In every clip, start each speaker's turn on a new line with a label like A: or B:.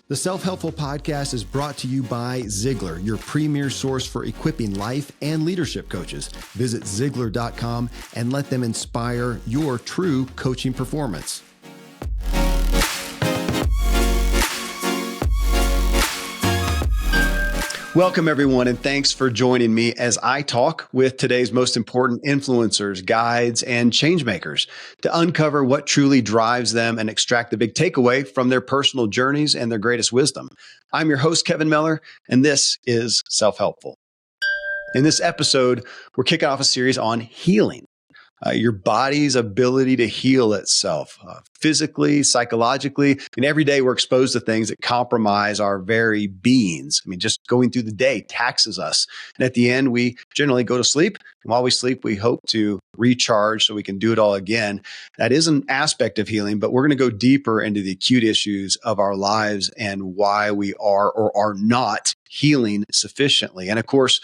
A: The Self-Helpful Podcast is brought to you by Ziglar, your premier source for equipping life and leadership coaches. Visit Ziglar.com and let them inspire your true coaching performance. Welcome, everyone, and thanks for joining me as I talk with today's most important influencers, guides, and changemakers to uncover what truly drives them and extract the big takeaway from their personal journeys and their greatest wisdom. I'm your host, Kevin Miller, and this is Self-Helpful. In this episode, we're kicking off a series on healing. Your body's ability to heal itself physically, psychologically. And every day we're exposed to things that compromise our very beings. I mean, just going through the day taxes us. And at the end, we generally go to sleep. And while we sleep, we hope to recharge so we can do it all again. That is an aspect of healing, but we're going to go deeper into the acute issues of our lives and why we are or are not healing sufficiently. And of course,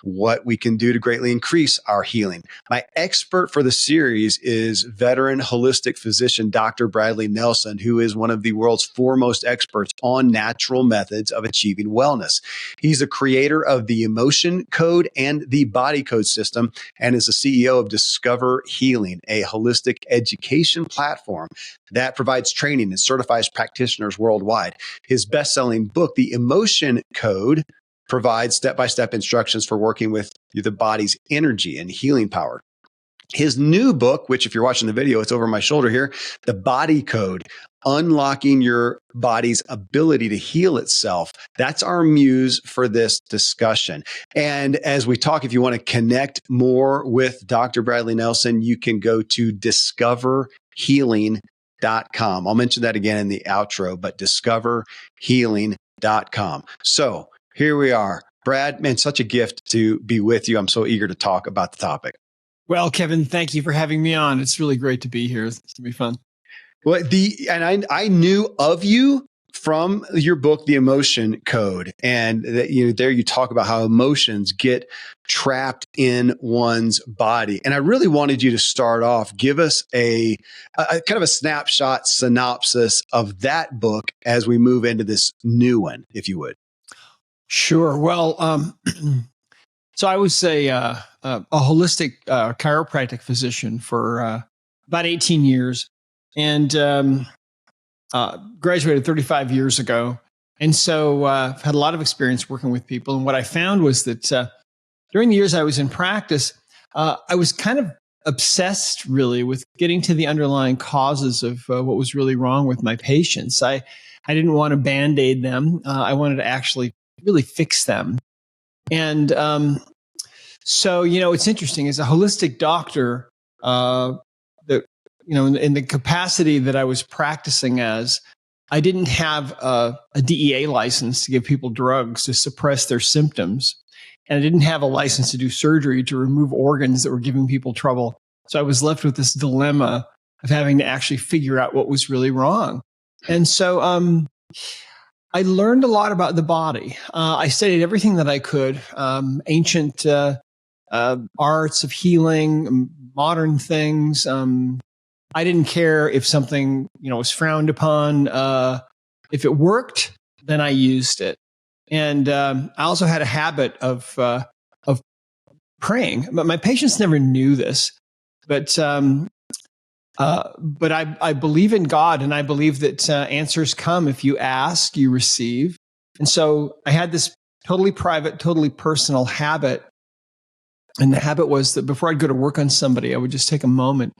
A: what we can do to greatly increase our healing. My expert for the series is veteran holistic physician, Dr. Bradley Nelson, who is one of the world's foremost experts on natural methods of achieving wellness. He's the creator of the Emotion Code and the Body Code system and is the CEO of Discover Healing, a holistic education platform that provides training and certifies practitioners worldwide. His best-selling book, The Emotion Code, provides step-by-step instructions for working with the body's energy and healing power. His new book, which if you're watching the video, it's over my shoulder here, The Body Code, Unlocking Your Body's Ability to Heal Itself. That's our muse for this discussion. And as we talk, if you want to connect more with Dr. Bradley Nelson, you can go to discoverhealing.com. I'll mention that again in the outro, but discoverhealing.com. So here we are. Brad, man, such a gift to be with you. I'm so eager to talk about the topic.
B: Well, Kevin, thank you for having me on. It's really great to be here. It's going to be fun.
A: Well, I knew of you from your book, The Emotion Code, and that, there you talk about how emotions get trapped in one's body. And I really wanted you to start off, give us a kind of a snapshot synopsis of that book as we move into this new one, if you would.
B: Sure. Well, so I was a holistic chiropractic physician for about 18 years and graduated 35 years ago. And so I've had a lot of experience working with people. And what I found was that during the years I was in practice, I was kind of obsessed really with getting to the underlying causes of what was really wrong with my patients. I didn't want to Band-Aid them. I wanted to actually really fix them. And so, it's interesting. As a holistic doctor, in the capacity that I was practicing as, I didn't have a DEA license to give people drugs to suppress their symptoms. And I didn't have a license to do surgery to remove organs that were giving people trouble. So I was left with this dilemma of having to actually figure out what was really wrong. And so I learned a lot about the body. I studied everything that I could, ancient arts of healing, modern things. I didn't care if something, was frowned upon. If it worked, then I used it. And I also had a habit of praying. But my patients never knew this. But I believe in God, and I believe that answers come. If you ask, you receive. And so I had this totally private, totally personal habit. And the habit was that before I'd go to work on somebody, I would just take a moment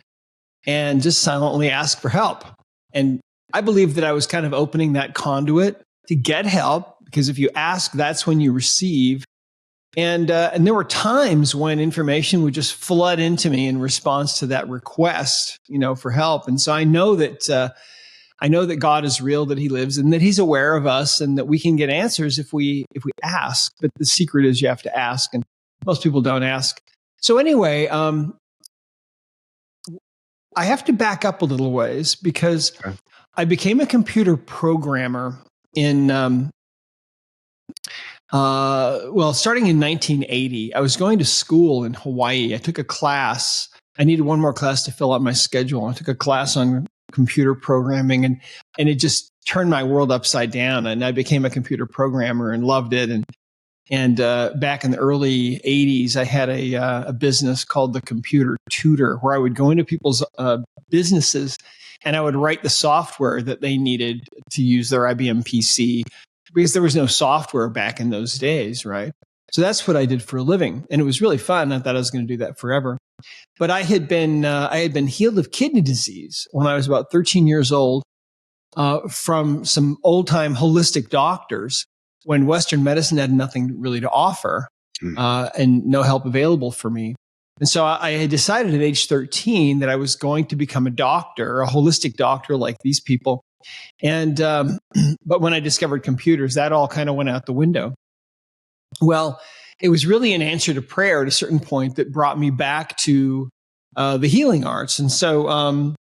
B: and just silently ask for help. And I believe that I was kind of opening that conduit to get help, because if you ask, that's when you receive. And there were times when information would just flood into me in response to that request, for help. And so I know that God is real, that He lives, and that He's aware of us, and that we can get answers if we ask. But the secret is you have to ask, and most people don't ask. So anyway, I have to back up a little ways because I became a computer programmer in starting in 1980. I was going to school in Hawaii. I took a class. I needed one more class to fill out my schedule. I took a class on computer programming, and it just turned my world upside down. And I became a computer programmer and loved it. And back in the early 80s, I had a business called the Computer Tutor, where I would go into people's businesses and I would write the software that they needed to use their IBM PC, because there was no software back in those days, right? So that's what I did for a living. And it was really fun. I thought I was going to do that forever. But I had been healed of kidney disease when I was about 13 years old from some old-time holistic doctors, when Western medicine had nothing really to offer and no help available for me. And so I had decided at age 13 that I was going to become a doctor, a holistic doctor like these people. And but when I discovered computers, that all kind of went out the window. Well, it was really an answer to prayer at a certain point that brought me back to the healing arts. And so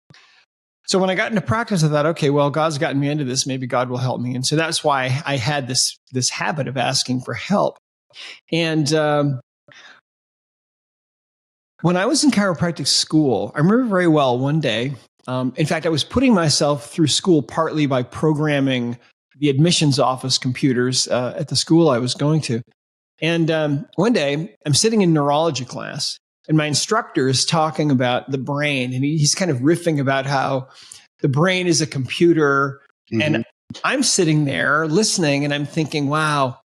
B: so when I got into practice, I thought, okay, well, God's gotten me into this. Maybe God will help me. And so that's why I had this habit of asking for help. And when I was in chiropractic school, I remember very well one day. In fact, I was putting myself through school partly by programming the admissions office computers at the school I was going to. And one day, I'm sitting in neurology class, and my instructor is talking about the brain, and he's kind of riffing about how the brain is a computer. Mm-hmm. And I'm sitting there listening, and I'm thinking, wow,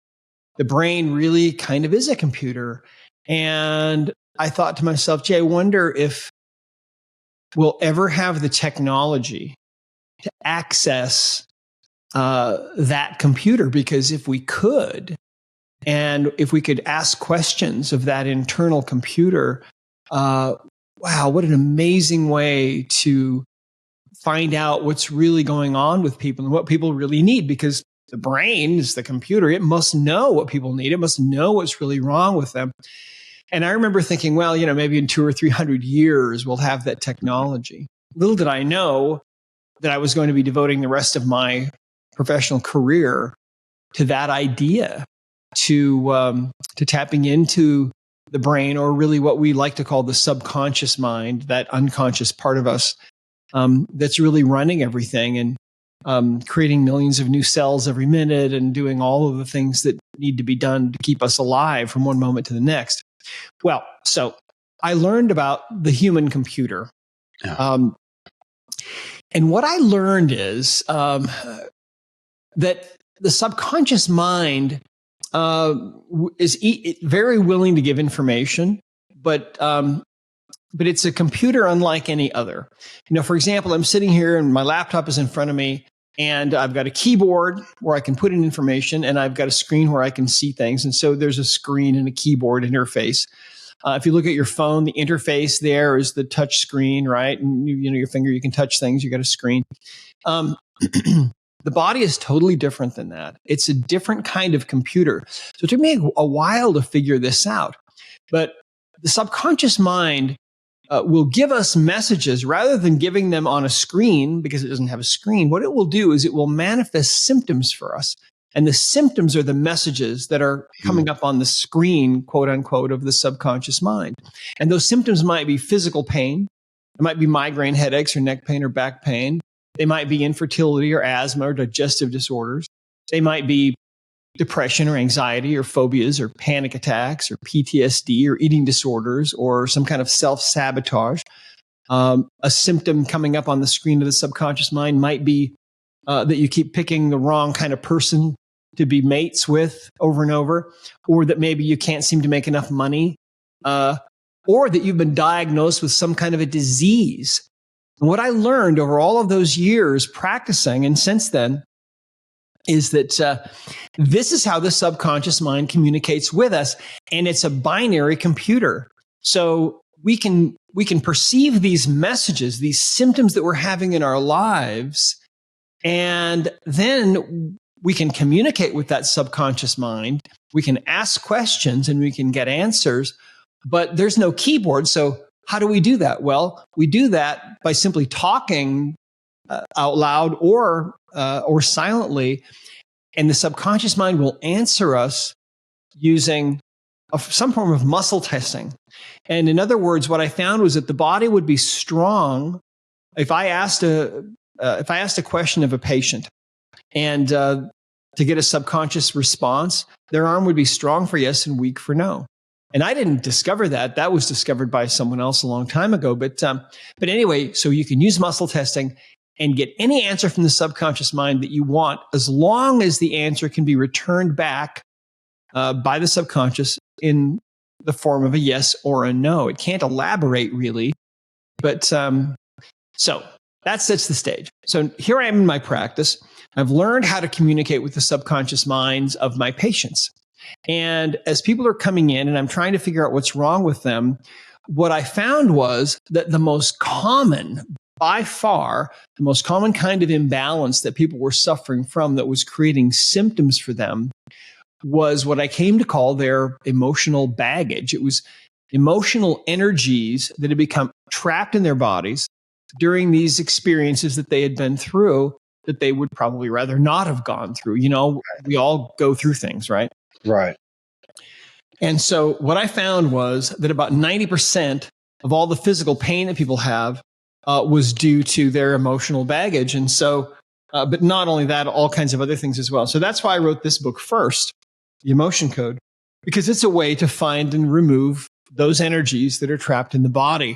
B: the brain really kind of is a computer. And I thought to myself, gee, I wonder if we'll ever have the technology to access that computer, because if we could, and if we could ask questions of that internal computer, wow, what an amazing way to find out what's really going on with people and what people really need. Because the brain is the computer. It must know what people need. It must know what's really wrong with them. And I remember thinking, well, maybe in 200 or 300 years, we'll have that technology. Little did I know that I was going to be devoting the rest of my professional career to that idea, to tapping into the brain, or really what we like to call the subconscious mind, that unconscious part of us that's really running everything and creating millions of new cells every minute and doing all of the things that need to be done to keep us alive from one moment to the next. Well, so I learned about the human computer. Yeah. And what I learned is that the subconscious mind is very willing to give information, but it's a computer unlike any other. For example, I'm sitting here and my laptop is in front of me, and I've got a keyboard where I can put in information, and I've got a screen where I can see things. And so there's a screen and a keyboard interface. If you look at your phone, the interface there is the touch screen, right? And your finger, you can touch things. You got a screen. The body is totally different than that. It's a different kind of computer. So it took me a while to figure this out. But the subconscious mind will give us messages rather than giving them on a screen, because it doesn't have a screen. What it will do is it will manifest symptoms for us. And the symptoms are the messages that are coming up on the screen, quote unquote, of the subconscious mind. And those symptoms might be physical pain. It might be migraine headaches or neck pain or back pain. They might be infertility or asthma or digestive disorders. They might be depression or anxiety or phobias or panic attacks or PTSD or eating disorders or some kind of self-sabotage. A symptom coming up on the screen of the subconscious mind might be that you keep picking the wrong kind of person to be mates with over and over, or that maybe you can't seem to make enough money, or that you've been diagnosed with some kind of a disease. And what I learned over all of those years practicing, and since then, is that this is how the subconscious mind communicates with us, and it's a binary computer. So we can perceive these messages, these symptoms that we're having in our lives, and then we can communicate with that subconscious mind. We can ask questions and we can get answers, but there's no keyboard. So how do we do that? Well, we do that by simply talking out loud or silently, and the subconscious mind will answer us using some form of muscle testing. And in other words, what I found was that the body would be strong if I asked a question of a patient and to get a subconscious response, their arm would be strong for yes and weak for no. And I didn't discover that. That was discovered by someone else a long time ago. But anyway, so you can use muscle testing and get any answer from the subconscious mind that you want, as long as the answer can be returned back by the subconscious in the form of a yes or a no. It can't elaborate really. But so that sets the stage. So here I am in my practice. I've learned how to communicate with the subconscious minds of my patients. And as people are coming in and I'm trying to figure out what's wrong with them, what I found was that the most common, by far, the most common kind of imbalance that people were suffering from that was creating symptoms for them was what I came to call their emotional baggage. It was emotional energies that had become trapped in their bodies during these experiences that they had been through that they would probably rather not have gone through. You know, we all go through things, right?
A: Right.
B: And so what I found was that about 90% of all the physical pain that people have was due to their emotional baggage. And so, but not only that, all kinds of other things as well. So that's why I wrote this book first, The Emotion Code, because it's a way to find and remove those energies that are trapped in the body.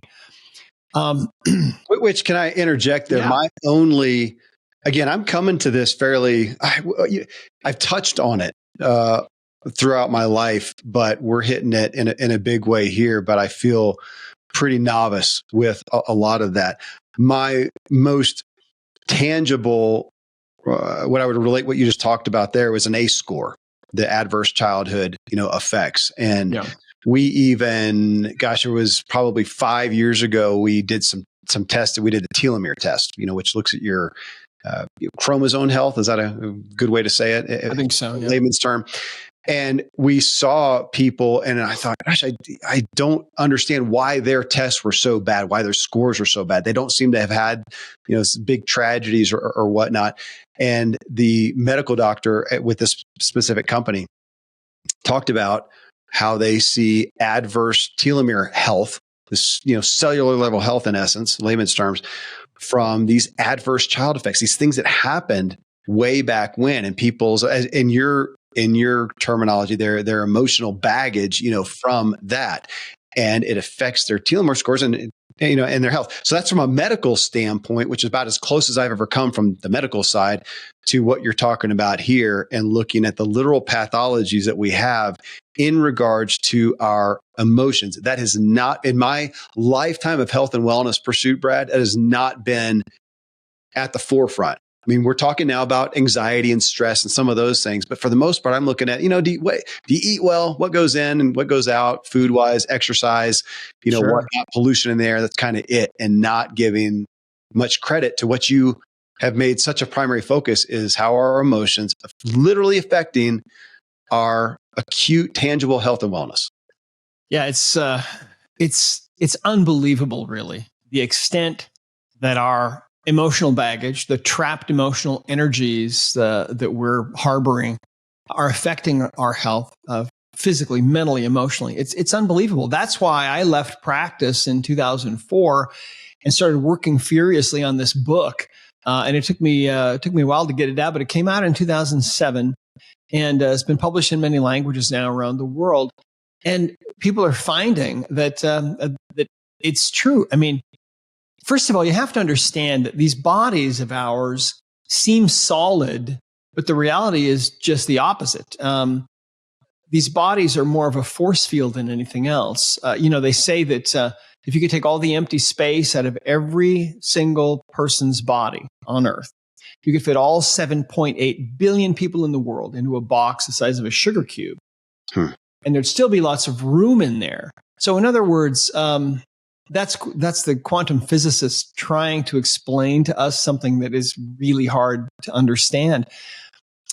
A: Which, can I interject there? Yeah. Again, I'm coming to this I've touched on it throughout my life, but we're hitting it in a big way here. But I feel pretty novice with a lot of that. My most tangible, what I would relate what you just talked about there was an ACE score, the adverse childhood, effects. And we even, it was probably 5 years ago, we did some tests. We did the telomere test, which looks at your chromosome health. Is that a good way to say it?
B: I think so. Yeah.
A: Layman's term. And we saw people, and I thought, gosh, I don't understand why their tests were so bad, why their scores were so bad. They don't seem to have had, big tragedies or whatnot. And the medical doctor with this specific company talked about how they see adverse telomere health, this, cellular level health, in essence, layman's terms, from these adverse child effects, these things that happened way back when, and people's, in your terminology, their emotional baggage, from that, and it affects their telomere scores and their health. So that's from a medical standpoint, which is about as close as I've ever come from the medical side to what you're talking about here, and looking at the literal pathologies that we have in regards to our emotions. That has not, in my lifetime of health and wellness pursuit, Brad, it has not been at the forefront. I mean, we're talking now about anxiety and stress and some of those things, but for the most part, I'm looking at, do you eat well? What goes in and what goes out, food wise, exercise,
B: Sure.
A: What not pollution in there. That's kind of it, and not giving much credit to what you have made such a primary focus, is how our emotions literally affecting our acute, tangible health and wellness.
B: Yeah, it's unbelievable, really, the extent that our emotional baggage, the trapped emotional energies that we're harboring, are affecting our health physically, mentally, emotionally. It's unbelievable. That's why I left practice in 2004 and started working furiously on this book. And it took me a while to get it out, but it came out in 2007, and it's been published in many languages now around the world. And people are finding that that it's true. I mean, first of all, you have to understand that these bodies of ours seem solid, but the reality is just the opposite. These bodies are more of a force field than anything else. They say that if you could take all the empty space out of every single person's body on Earth, you could fit all 7.8 billion people in the world into a box the size of a sugar cube. And there'd still be lots of room in there. So in other words, that's the quantum physicists trying to explain to us something that is really hard to understand.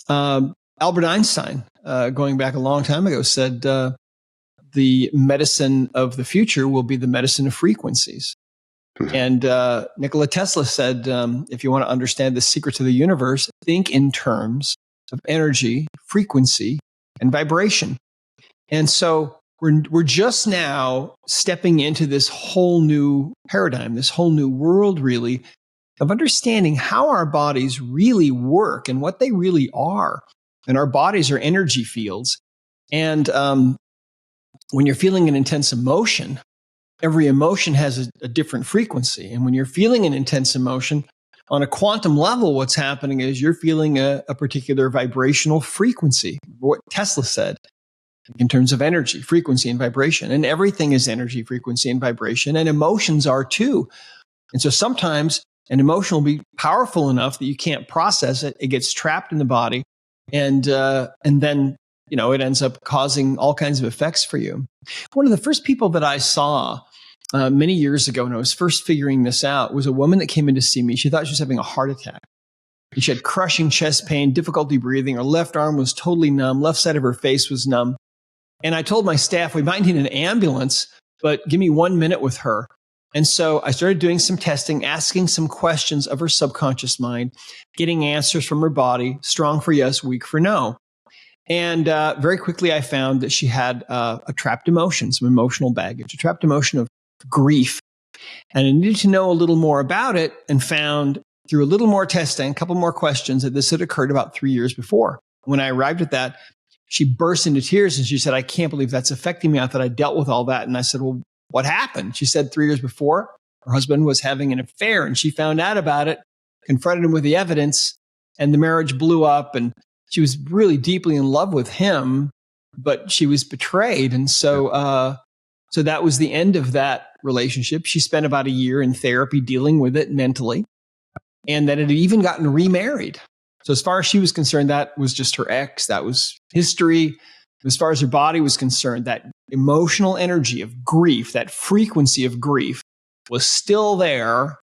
B: Albert Einstein, going back a long time ago, said the medicine of the future will be the medicine of frequencies. And Nikola Tesla said, if you want to understand the secrets of the universe, think in terms of energy, frequency, and vibration. And so we're just now stepping into this whole new paradigm, this whole new world, really, of understanding how our bodies really work and what they really are. And our bodies are energy fields. And when you're feeling an intense emotion, every emotion has a different frequency. And when you're feeling an intense emotion, on a quantum level, what's happening is you're feeling a particular vibrational frequency, what Tesla said in terms of energy, frequency, and vibration. And everything is energy, frequency, and vibration, and emotions are too. And so sometimes an emotion will be powerful enough that you can't process it. It gets trapped in the body, and then it ends up causing all kinds of effects for you. One of the first people that I saw many years ago when I was first figuring this out was a woman that came in to see me. She thought she was having a heart attack. She had crushing chest pain, difficulty breathing. Her left arm was totally numb. Left side of her face was numb. And I told my staff, we might need an ambulance, but give me 1 minute with her. And so I started doing some testing, asking some questions of her subconscious mind, getting answers from her body, strong for yes, weak for no. And very quickly, I found that she had a trapped emotion, some emotional baggage, a trapped emotion of grief. And I needed to know a little more about it, and found through a little more testing, a couple more questions, that this had occurred about 3 years before. When I arrived at that, she burst into tears and she said, I can't believe that's affecting me. I thought I dealt with all that. And I said, well, what happened? She said 3 years before, her husband was having an affair and she found out about it, confronted him with the evidence, and the marriage blew up. And she was really deeply in love with him, but she was betrayed. And so that was the end of that relationship. She spent about a year in therapy dealing with it mentally, and then it had even gotten remarried. So as far as she was concerned, that was just her ex. That was history. As far as her body was concerned, that emotional energy of grief, that frequency of grief was still there.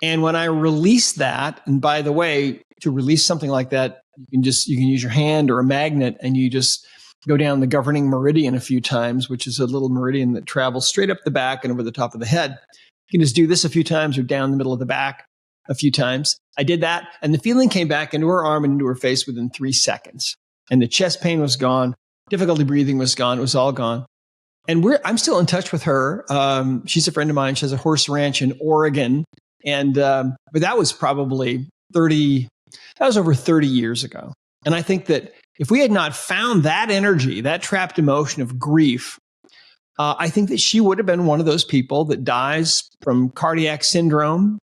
B: And when I released that, and by the way, to release something like that, you can use your hand or a magnet, and you just go down the governing meridian a few times, which is a little meridian that travels straight up the back and over the top of the head. You can just do this a few times, or down the middle of the back a few times. I did that, and the feeling came back into her arm and into her face within 3 seconds. And the chest pain was gone. Difficulty breathing was gone. It was all gone. And I'm still in touch with her. She's a friend of mine. She has a horse ranch in Oregon. And but that was probably over 30 years ago. And I think that if we had not found that energy, that trapped emotion of grief, I think that she would have been one of those people that dies from cardiac syndrome.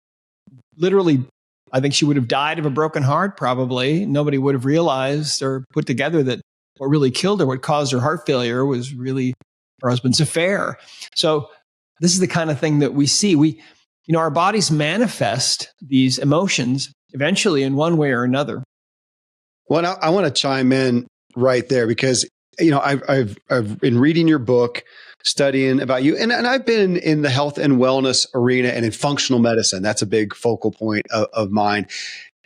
B: Literally, I think she would have died of a broken heart, probably. Nobody would have realized or put together that what really killed her, what caused her heart failure, was really her husband's affair. So this is the kind of thing that we see. Our bodies manifest these emotions eventually in one way or another.
A: Well, I want to chime in right there because, I've been reading your book, studying about you, and I've been in the health and wellness arena and in functional medicine. That's a big focal point of mine.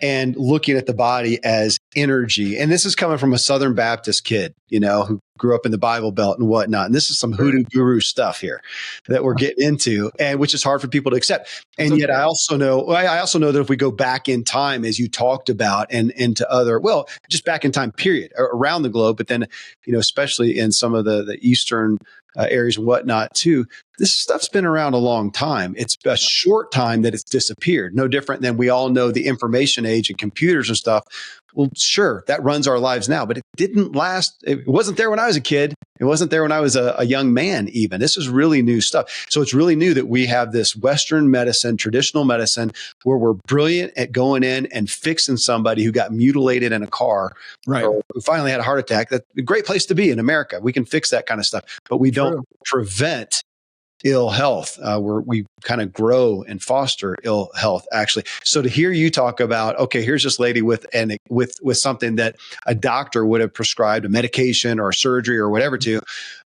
A: And looking at the body as energy. And this is coming from a Southern Baptist kid, who grew up in the Bible Belt and whatnot. And this is some hoodoo guru stuff here that we're getting into, and which is hard for people to accept. And yet I also know that if we go back in time, as you talked about, and into just back in time, period, around the globe, but then, especially in some of the Eastern areas and whatnot too, this stuff's been around a long time. It's a short time that it's disappeared. No different than we all know the information age and computers and stuff. Well, sure, that runs our lives now, but it didn't last. It wasn't there when I was a kid. It wasn't there when I was a young man even. This is really new stuff. So it's really new that we have this Western medicine, traditional medicine, where we're brilliant at going in and fixing somebody who got mutilated in a car,
B: right,
A: or who finally had a heart attack. That's a great place to be in America. We can fix that kind of stuff, but we don't prevent ill health, where we kind of grow and foster ill health, actually. So to hear you talk about, okay, here's this lady with something that a doctor would have prescribed, a medication or a surgery or whatever to,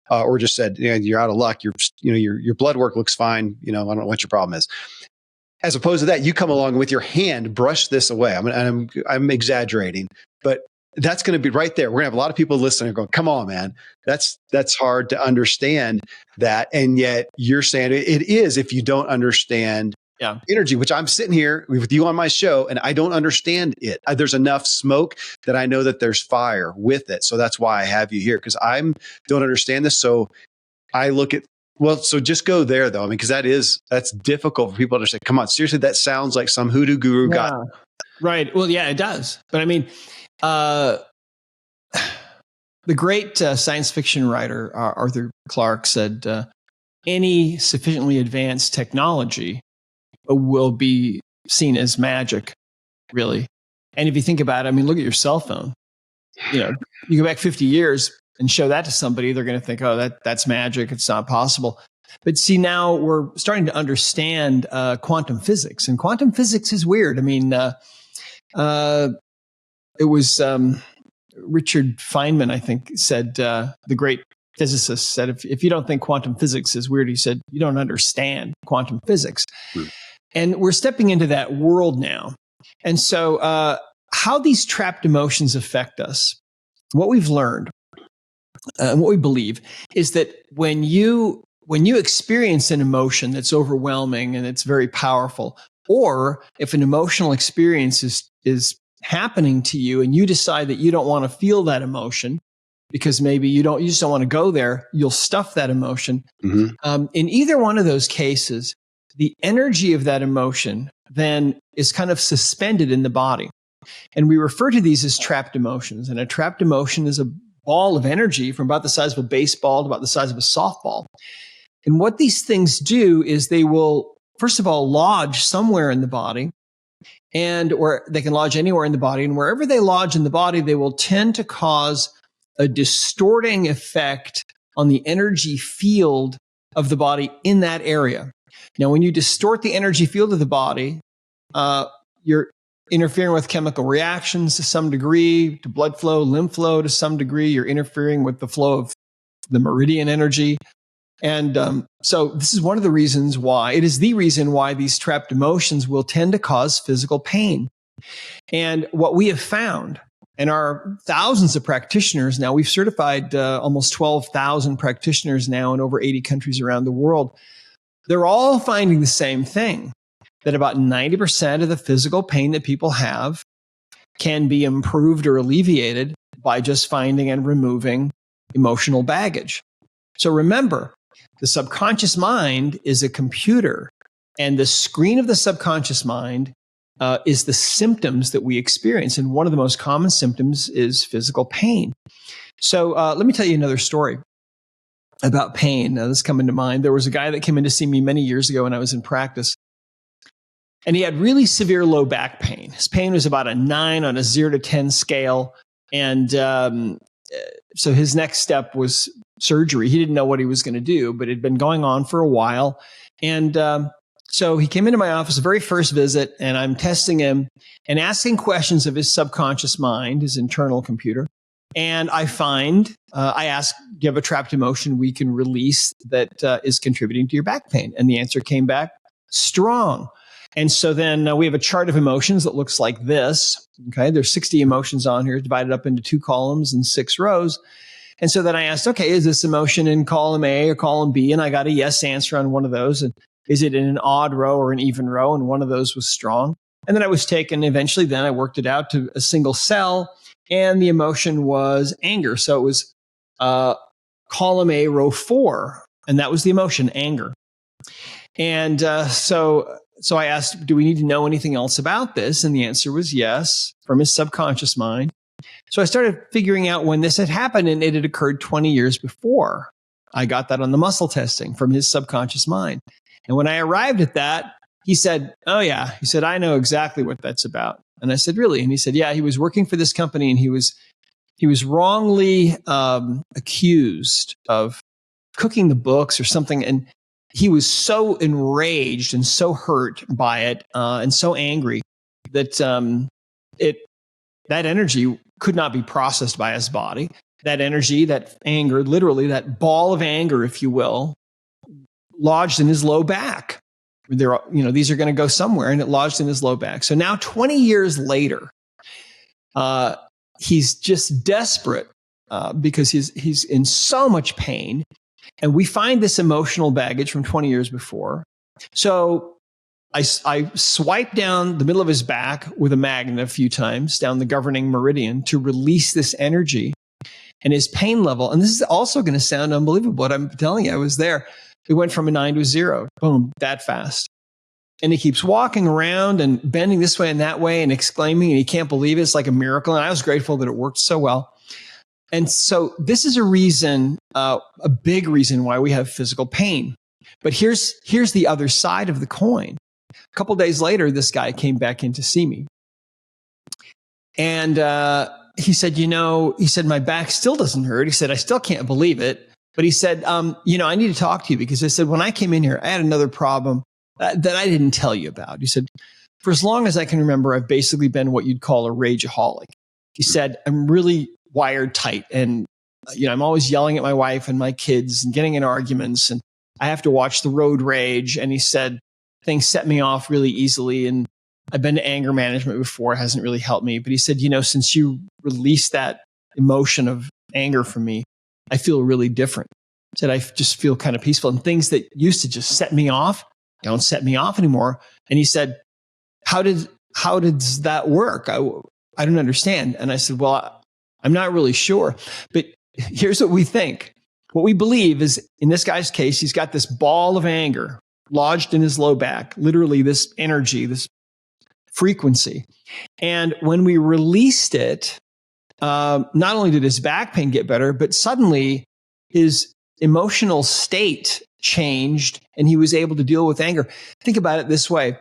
A: or just said, you're out of luck. Your blood work looks fine. I don't know what your problem is. As opposed to that, you come along with your hand, brush this away. I'm exaggerating, but that's going to be right there. We're going to have a lot of people listening going, come on, man. That's hard to understand that. And yet you're saying it is, if you don't understand energy, which I'm sitting here with you on my show and I don't understand it. There's enough smoke that I know that there's fire with it. So that's why I have you here, because I don't understand this. So I look at Well, so just go there though. I mean, because that's difficult for people to understand. Come on, seriously, that sounds like some hoodoo guru got.
B: Yeah. Right. Well, yeah, it does. But I mean, the great science fiction writer Arthur Clarke said, any sufficiently advanced technology will be seen as magic, really. And if you think about it, I mean, look at your cell phone. You go back 50 years and show that to somebody, they're going to think, oh, that's magic. It's not possible. But see, now we're starting to understand quantum physics. And quantum physics is weird. I mean, it was Richard Feynman, I think, said, the great physicist said, if you don't think quantum physics is weird, he said, you don't understand quantum physics. And we're stepping into that world now. And so how these trapped emotions affect us, what we've learned and what we believe is that when you experience an emotion that's overwhelming and it's very powerful, or if an emotional experience is happening to you and you decide that you don't want to feel that emotion because maybe you just don't want to go there, you'll stuff that emotion. Mm-hmm. In either one of those cases, the energy of that emotion then is kind of suspended in the body. And we refer to these as trapped emotions. And a trapped emotion is a ball of energy from about the size of a baseball to about the size of a softball. And what these things do is they will, first of all, lodge somewhere in the body, or they can lodge anywhere in the body. And wherever they lodge in the body, they will tend to cause a distorting effect on the energy field of the body in that area. Now, when you distort the energy field of the body, you're interfering with chemical reactions to some degree, to blood flow, lymph flow to some degree. You're interfering with the flow of the meridian energy. And so this is one of the reasons why, it is the reason why these trapped emotions will tend to cause physical pain. And what we have found, and our thousands of practitioners now, we've certified almost 12,000 practitioners now in over 80 countries around the world. They're all finding the same thing, that about 90% of the physical pain that people have can be improved or alleviated by just finding and removing emotional baggage. So remember, the subconscious mind is a computer, and the screen of the subconscious mind is the symptoms that we experience. And one of the most common symptoms is physical pain. So let me tell you another story about pain. Now, this is coming to mind. There was a guy that came in to see me many years ago when I was in practice, and he had really severe low back pain. His pain was about a 9 on a 0 to 10 scale. And so his next step was surgery. He didn't know what he was going to do, but it had been going on for a while. And so he came into my office, the very first visit, and I'm testing him and asking questions of his subconscious mind, his internal computer. And I find, I ask, do you have a trapped emotion we can release that is contributing to your back pain? And the answer came back, strong. And so then we have a chart of emotions that looks like this. Okay, there's 60 emotions on here, divided up into 2 columns and 6 rows. And so then I asked, okay, is this emotion in column A or column B? And I got a yes answer on one of those. And is it in an odd row or an even row? And one of those was strong. And then I was taken, eventually then I worked it out to a single cell, and the emotion was anger. So it was column A, row 4. And that was the emotion, anger. And so I asked, do we need to know anything else about this? And the answer was yes, from his subconscious mind. So I started figuring out when this had happened, and it had occurred 20 years before. I got that on the muscle testing from his subconscious mind. And when I arrived at that, he said, oh yeah, he said, I know exactly what that's about. And I said, really? And he said, yeah, he was working for this company, and he was wrongly accused of cooking the books or something. And he was so enraged and so hurt by it and so angry that that energy could not be processed by his body. That energy, that anger, literally that ball of anger, if you will, lodged in his low back. These are going to go somewhere, and it lodged in his low back. So now 20 years later, he's just desperate because he's in so much pain. And we find this emotional baggage from 20 years before. So I swipe down the middle of his back with a magnet a few times down the governing meridian to release this energy and his pain level. And this is also going to sound unbelievable, but I'm telling you, I was there. It went from a 9 to a 0. Boom, that fast. And he keeps walking around and bending this way and that way and exclaiming, and he can't believe it. It's like a miracle. And I was grateful that it worked so well. And so this is a reason, a big reason why we have physical pain. But here's the other side of the coin. A couple of days later, this guy came back in to see me. And he said, my back still doesn't hurt. He said, I still can't believe it. But he said, I need to talk to you because I said, when I came in here, I had another problem that I didn't tell you about. He said, for as long as I can remember, I've basically been what you'd call a rageaholic. He said, I'm really wired tight. And, I'm always yelling at my wife and my kids and getting in arguments. And I have to watch the road rage. And he said, things set me off really easily. And I've been to anger management before. It hasn't really helped me. But he said, since you released that emotion of anger from me, I feel really different. He said, I just feel kind of peaceful. And things that used to just set me off don't set me off anymore. And he said, how does that work? I don't understand. And I said, well, I'm not really sure. But here's what we think. What we believe is, in this guy's case, he's got this ball of anger lodged in his low back, literally this energy, this frequency. And when we released it, not only did his back pain get better, but suddenly his emotional state changed and he was able to deal with anger. Think about it this way.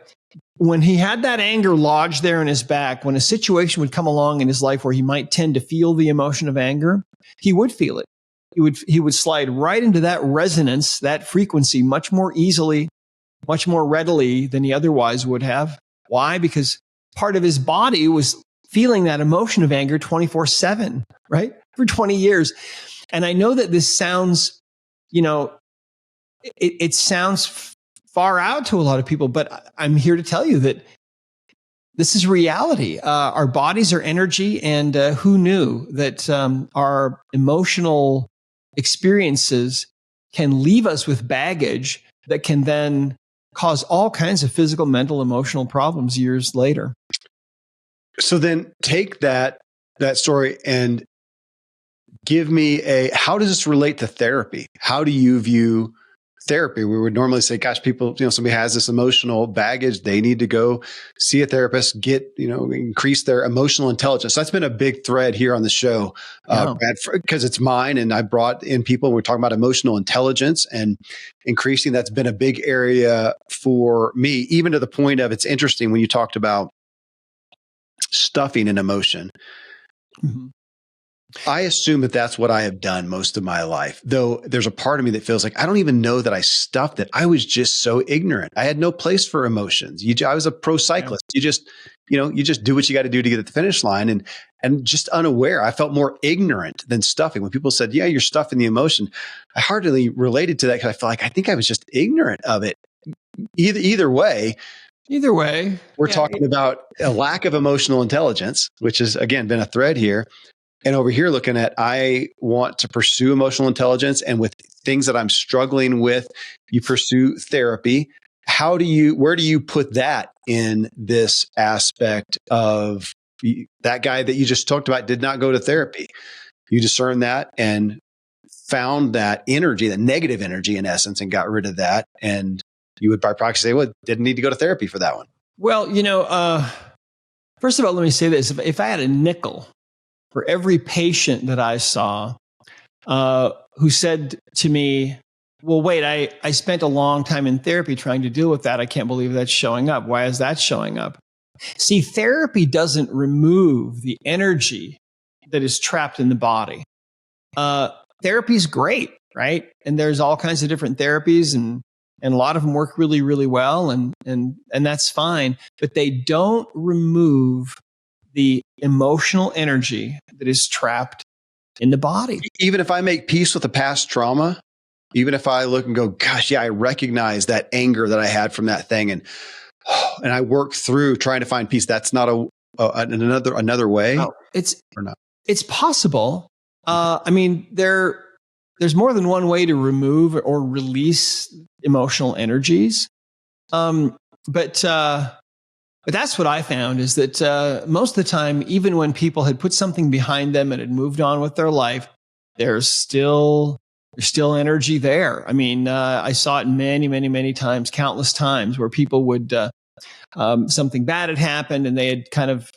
B: When he had that anger lodged there in his back, when a situation would come along in his life where he might tend to feel the emotion of anger, he would feel it. He would slide right into that resonance, that frequency, much more easily, much more readily than he otherwise would have. Why? Because part of his body was feeling that emotion of anger 24/7, right? For 20 years. And I know that this sounds, it sounds far out to a lot of people, but I'm here to tell you that this is reality. Our bodies are energy, and who knew that our emotional experiences can leave us with baggage that can then cause all kinds of physical, mental, emotional problems years later.
A: So then take that story and give me how does this relate to therapy? How do you view therapy? We would normally say, gosh, people, somebody has this emotional baggage. They need to go see a therapist, increase their emotional intelligence. That's been a big thread here on the show, Brad, because it's mine. And I brought in people, we're talking about emotional intelligence and increasing. That's been a big area for me, even to the point of, it's interesting when you talked about stuffing an emotion. Mm-hmm. I assume that that's what I have done most of my life, though there's a part of me that feels like I don't even know that I stuffed it. I was just so ignorant. I had no place for emotions. I was a pro cyclist. Yeah. You just do what you got to do to get to the finish line, and just unaware. I felt more ignorant than stuffing. When people said, yeah, you're stuffing the emotion, I hardly related to that because I felt like I think I was just ignorant of it. Either way, we're talking about a lack of emotional intelligence, which has, again, been a thread here. And over here, looking at, I want to pursue emotional intelligence, and with things that I'm struggling with, you pursue therapy. Where do you put that in this aspect of that guy that you just talked about did not go to therapy? You discerned that and found that energy, that negative energy in essence, and got rid of that. And you would by proxy say, well, didn't need to go to therapy for that one.
B: Well, first of all, let me say this. If I had a nickel for every patient that I saw who said to me, well, wait, I spent a long time in therapy trying to deal with that. I can't believe that's showing up. Why is that showing up? See, therapy doesn't remove the energy that is trapped in the body. Therapy is great, right? And there's all kinds of different therapies, and a lot of them work really, really well, and that's fine. But they don't remove the emotional energy that is trapped in the body.
A: Even if I make peace with the past trauma, even if I look and go, gosh, yeah, I recognize that anger that I had from that thing, and I work through trying to find peace. That's not another way.
B: No, it's possible. There's more than one way to remove or release emotional energies. But that's what I found, is that most of the time, even when people had put something behind them and had moved on with their life, there's still There's still energy there. I mean, I saw it many, many, many times, countless times, where people would, something bad had happened and they had kind of,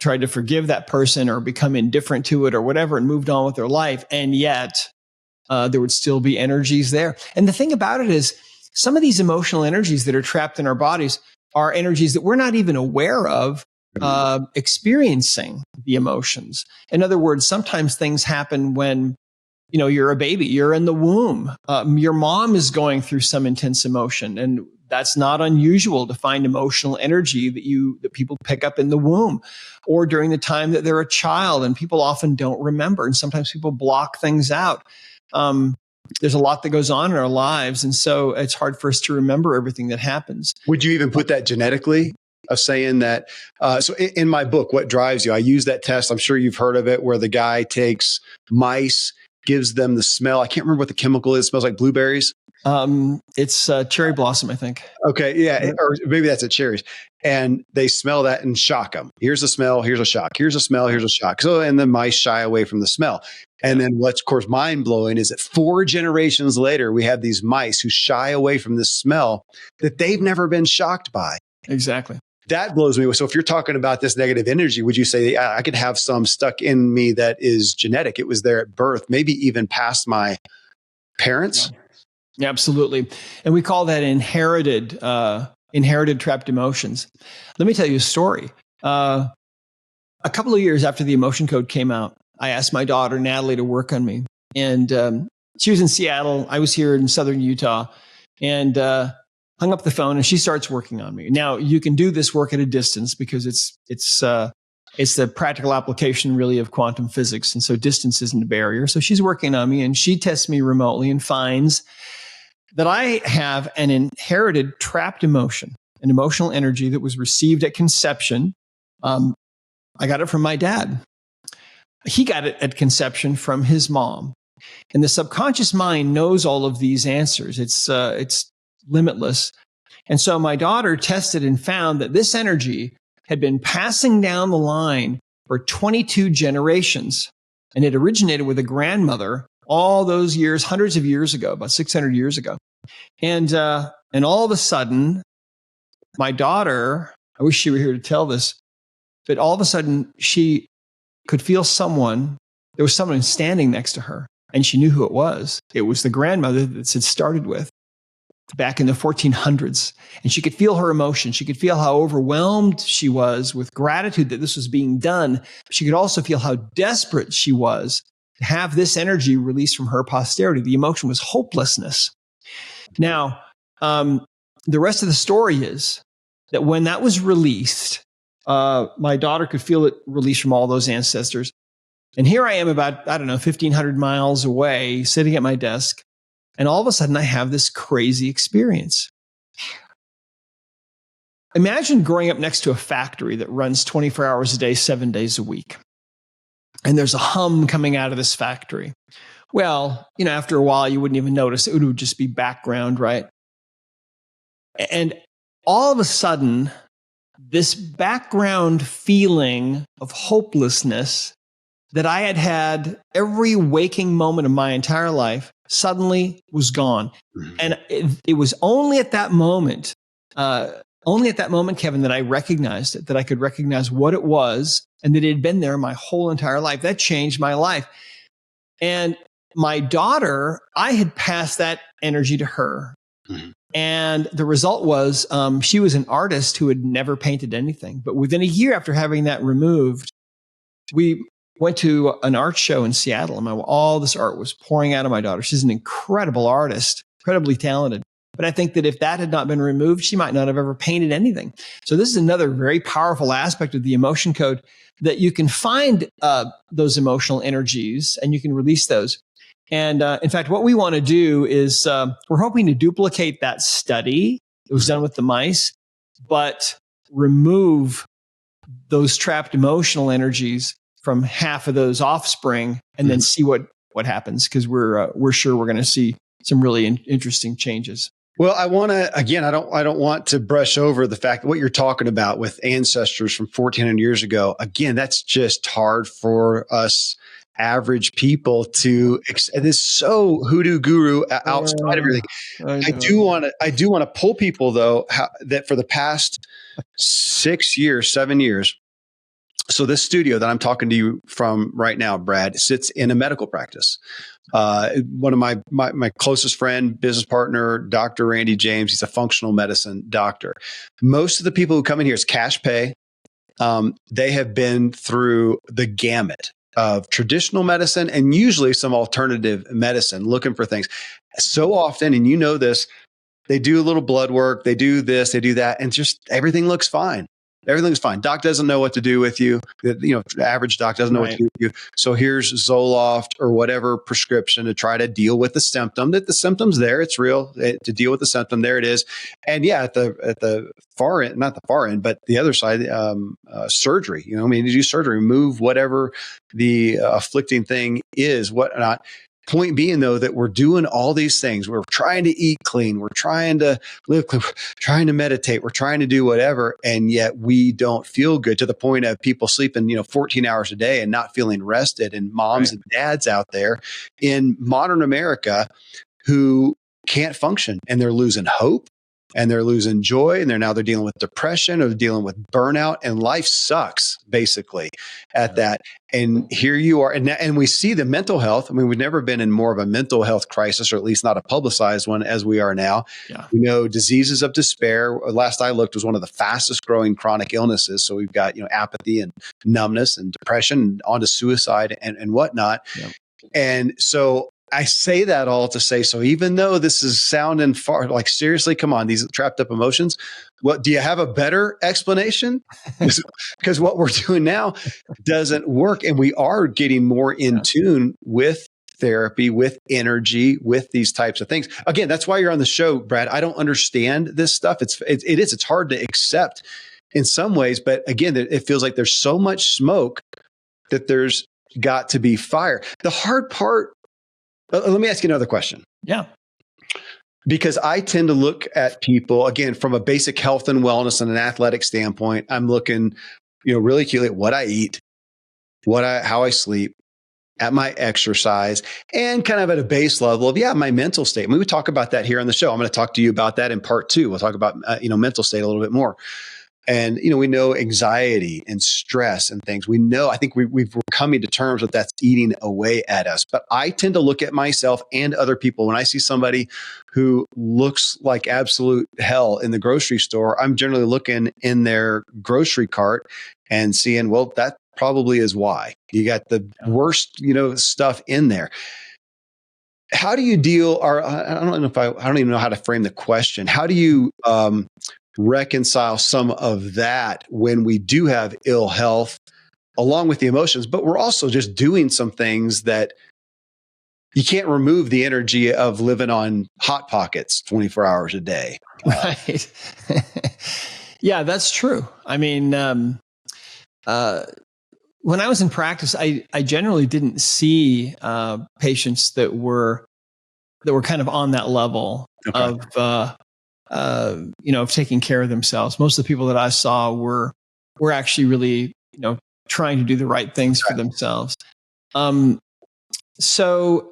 B: tried to forgive that person or become indifferent to it or whatever and moved on with their life. And yet there would still be energies there. And the thing about it is, some of these emotional energies that are trapped in our bodies are energies that we're not even aware of experiencing the emotions. In other words, sometimes things happen when, you're a baby, you're in the womb. Your mom is going through some intense emotion, and that's not unusual to find emotional energy that people pick up in the womb or during the time that they're a child, and people often don't remember. And sometimes people block things out. There's a lot that goes on in our lives, and so it's hard for us to remember everything that happens.
A: Would you even put that genetically? Of saying that, so in my book, What Drives You, I use that test. I'm sure you've heard of it, where the guy takes mice, gives them the smell. I can't remember what the chemical is. It smells like blueberries.
B: It's cherry blossom, I think.
A: Okay, yeah, or maybe that's at cherries. And they smell that and shock them. Here's a smell, here's a shock. Here's a smell, here's a shock. So, and the mice shy away from the smell. And then what's, of course, mind-blowing is that 4 generations later, we have these mice who shy away from the smell that they've never been shocked by.
B: Exactly.
A: That blows me away. So if you're talking about this negative energy, would you say I could have some stuck in me that is genetic? It was there at birth, maybe even past my parents?
B: Yeah, absolutely. And we call that inherited trapped emotions. Let me tell you a story. A couple of years after the emotion code came out, I asked my daughter, Natalie, to work on me. And she was in Seattle. I was here in Southern Utah. And hung up the phone, and she starts working on me. Now, you can do this work at a distance because it's the practical application really of quantum physics. And so distance isn't a barrier. So she's working on me, and she tests me remotely and finds that I have an inherited trapped emotion, an emotional energy that was received at conception. I got it from my dad. He got it at conception from his mom. And the subconscious mind knows all of these answers. It's limitless. And so my daughter tested and found that this energy had been passing down the line for 22 generations. And it originated with a grandmother all those years, hundreds of years ago, about 600 years ago. And all of a sudden, my daughter, I wish she were here to tell this, but all of a sudden she could feel there was someone standing next to her, and she knew who it was. It was the grandmother that it started with back in the 1400s. And she could feel her emotion. She could feel how overwhelmed she was with gratitude that this was being done. She could also feel how desperate she was to have this energy released from her posterity. The emotion was hopelessness. Now, the rest of the story is that when that was released, my daughter could feel it released from all those ancestors. And here I am about, 1,500 miles away, sitting at my desk. And all of a sudden, I have this crazy experience. Imagine growing up next to a factory that runs 24 hours a day, 7 days a week. And there's a hum coming out of this factory. Well, after a while, you wouldn't even notice. It would just be background, right? And all of a sudden, this background feeling of hopelessness that I had had every waking moment of my entire life suddenly was gone. And it was only at that moment, Kevin, that I recognized it, that I could recognize what it was and that it had been there my whole entire life. That changed my life. And my daughter, I had passed that energy to her. Mm-hmm. And the result was she was an artist who had never painted anything. But within a year after having that removed, we went to an art show in Seattle, and all this art was pouring out of my daughter. She's an incredible artist, incredibly talented. But I think that if that had not been removed, she might not have ever painted anything. So this is another very powerful aspect of the emotion code, that you can find those emotional energies and you can release those. And in fact, what we want to do is we're hoping to duplicate that study that was done with the mice, but remove those trapped emotional energies from half of those offspring, and then see what happens, because we're sure we're going to see some really interesting changes.
A: Well, I want to, again, I don't want to brush over the fact that what you're talking about with ancestors from 1,400 years ago. Again, that's just hard for us average people to, this so hoodoo guru outside of everything. I do want to pull people though, that for the past 6 years, 7 years. So this studio that I'm talking to you from right now, Brad, sits in a medical practice. One of my closest friend, business partner, Dr. Randy James, he's a functional medicine doctor. Most of the people who come in here is cash pay. They have been through the gamut of traditional medicine and usually some alternative medicine, looking for things. So often, and you know this, they do a little blood work, they do this, they do that, and just everything looks fine. Everything's fine. Doc doesn't know what to do with you. The average doc doesn't know what to do with you. So here's Zoloft or whatever prescription to try to deal with the symptom. That the symptom's there, it's real. To deal with the symptom, there it is. And yeah, at the far end, not the far end, but the other side, surgery. You do surgery, remove whatever the afflicting thing is, whatnot. Point being, though, that we're doing all these things. We're trying to eat clean. We're trying to live clean. We're trying to meditate. We're trying to do whatever. And yet we don't feel good, to the point of people sleeping, 14 hours a day and not feeling rested. And moms and dads out there in modern America who can't function, and they're losing hope, and they're losing joy, and they're dealing with depression, or dealing with burnout, and life sucks basically at that. And here you are. And we see the mental health. I mean, we've never been in more of a mental health crisis, or at least not a publicized one as we are now. Yeah. We know diseases of despair, last I looked, was one of the fastest growing chronic illnesses. So we've got, apathy and numbness and depression, and onto suicide and whatnot. Yep. And so I say that all to say, so even though this is sounding far, like, seriously, come on, these trapped up emotions, do you have a better explanation? Because what we're doing now doesn't work. And we are getting more in tune with therapy, with energy, with these types of things. Again, that's why you're on the show, Brad. I don't understand this stuff. It's hard to accept in some ways, but again, it feels like there's so much smoke that there's got to be fire. The hard part, let me ask you another question.
B: Yeah.
A: Because I tend to look at people, again, from a basic health and wellness and an athletic standpoint. I'm looking, really acutely at what I eat, how I sleep, at my exercise, and kind of at a base level of, my mental state. I mean, we talk about that here on the show. I'm going to talk to you about that in part 2. We'll talk about, mental state a little bit more. And, we know anxiety and stress and things. We know, I think we're coming to terms with that's eating away at us. But I tend to look at myself and other people. When I see somebody who looks like absolute hell in the grocery store, I'm generally looking in their grocery cart and seeing, well, that probably is why. You got the worst, stuff in there. How do you deal, or I don't even know how to frame the question. How do you, reconcile some of that when we do have ill health along with the emotions, but we're also just doing some things that you can't remove the energy of living on Hot Pockets 24 hours a day.
B: Right. Yeah, that's true. I mean, when I was in practice, I generally didn't see patients that were kind of on that level of of taking care of themselves. Most of the people that I saw were actually really, trying to do the right things for themselves. So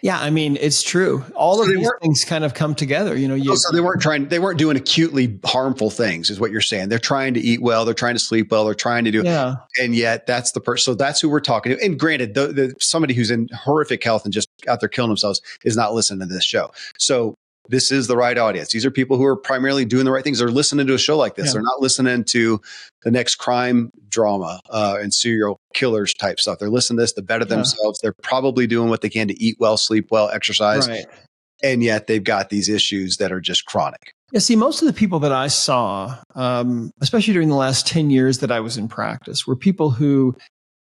B: yeah, I mean, it's true. All of these things kind of come together,
A: So they weren't doing acutely harmful things, is what you're saying. They're trying to eat well, they're trying to sleep well, they're trying to do, and yet that's the person. So that's who we're talking to. And granted, somebody who's in horrific health and just out there killing themselves is not listening to this show. So this is the right audience. These are people who are primarily doing the right things. They're listening to a show like this. Yeah. They're not listening to the next crime drama and serial killers type stuff. They're listening to this to better themselves. They're probably doing what they can to eat well, sleep well, exercise. Right. And yet they've got these issues that are just chronic.
B: Yeah, see, most of the people that I saw, especially during the last 10 years that I was in practice, were people who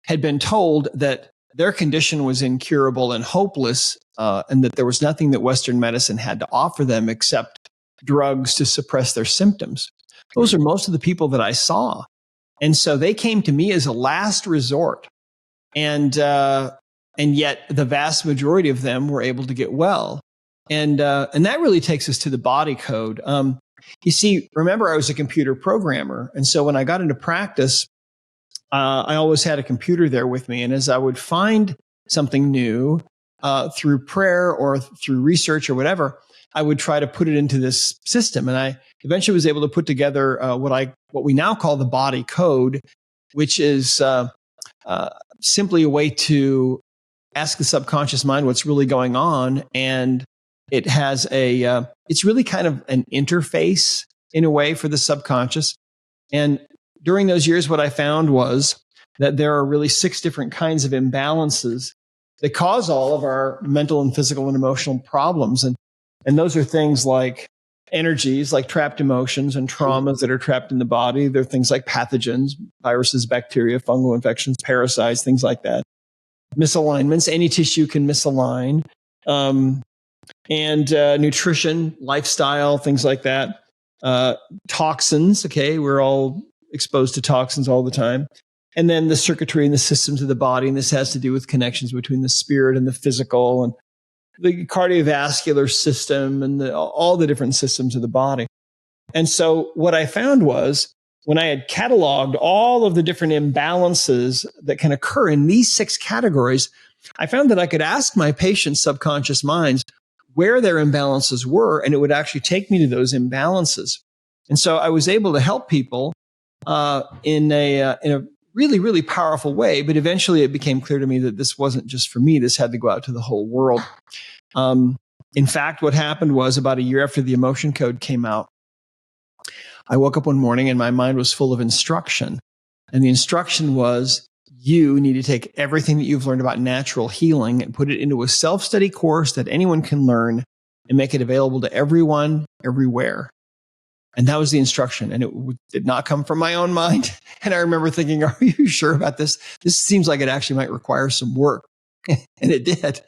B: had been told that their condition was incurable and hopeless, and that there was nothing that Western medicine had to offer them except drugs to suppress their symptoms. Those are most of the people that I saw. And so they came to me as a last resort. And yet the vast majority of them were able to get well. And that really takes us to the body code. You see, remember, I was a computer programmer. And so when I got into practice, I always had a computer there with me. And as I would find something new through prayer or through research or whatever, I would try to put it into this system. And I eventually was able to put together what we now call the body code, which is simply a way to ask the subconscious mind what's really going on. And it has it's really kind of an interface in a way for the subconscious. And during those years, what I found was that there are really 6 different kinds of imbalances that cause all of our mental and physical and emotional problems. And those are things like energies, like trapped emotions and traumas that are trapped in the body. There are things like pathogens, viruses, bacteria, fungal infections, parasites, things like that. Misalignments, any tissue can misalign. And nutrition, lifestyle, things like that. Toxins, okay, we're all exposed to toxins all the time. And then the circuitry and the systems of the body, and this has to do with connections between the spirit and the physical and the cardiovascular system and all the different systems of the body. And so what I found was when I had cataloged all of the different imbalances that can occur in these 6 categories, I found that I could ask my patients' subconscious minds where their imbalances were, and it would actually take me to those imbalances. And so I was able to help people in a really, really powerful way. But eventually it became clear to me that this wasn't just for me. This had to go out to the whole world. In fact, what happened was about a year after the emotion code came out, I woke up one morning and my mind was full of instruction. And the instruction was, you need to take everything that you've learned about natural healing and put it into a self-study course that anyone can learn and make it available to everyone, everywhere. And that was the instruction. And it did not come from my own mind. And I remember thinking, are you sure about this? This seems like it actually might require some work. And it did.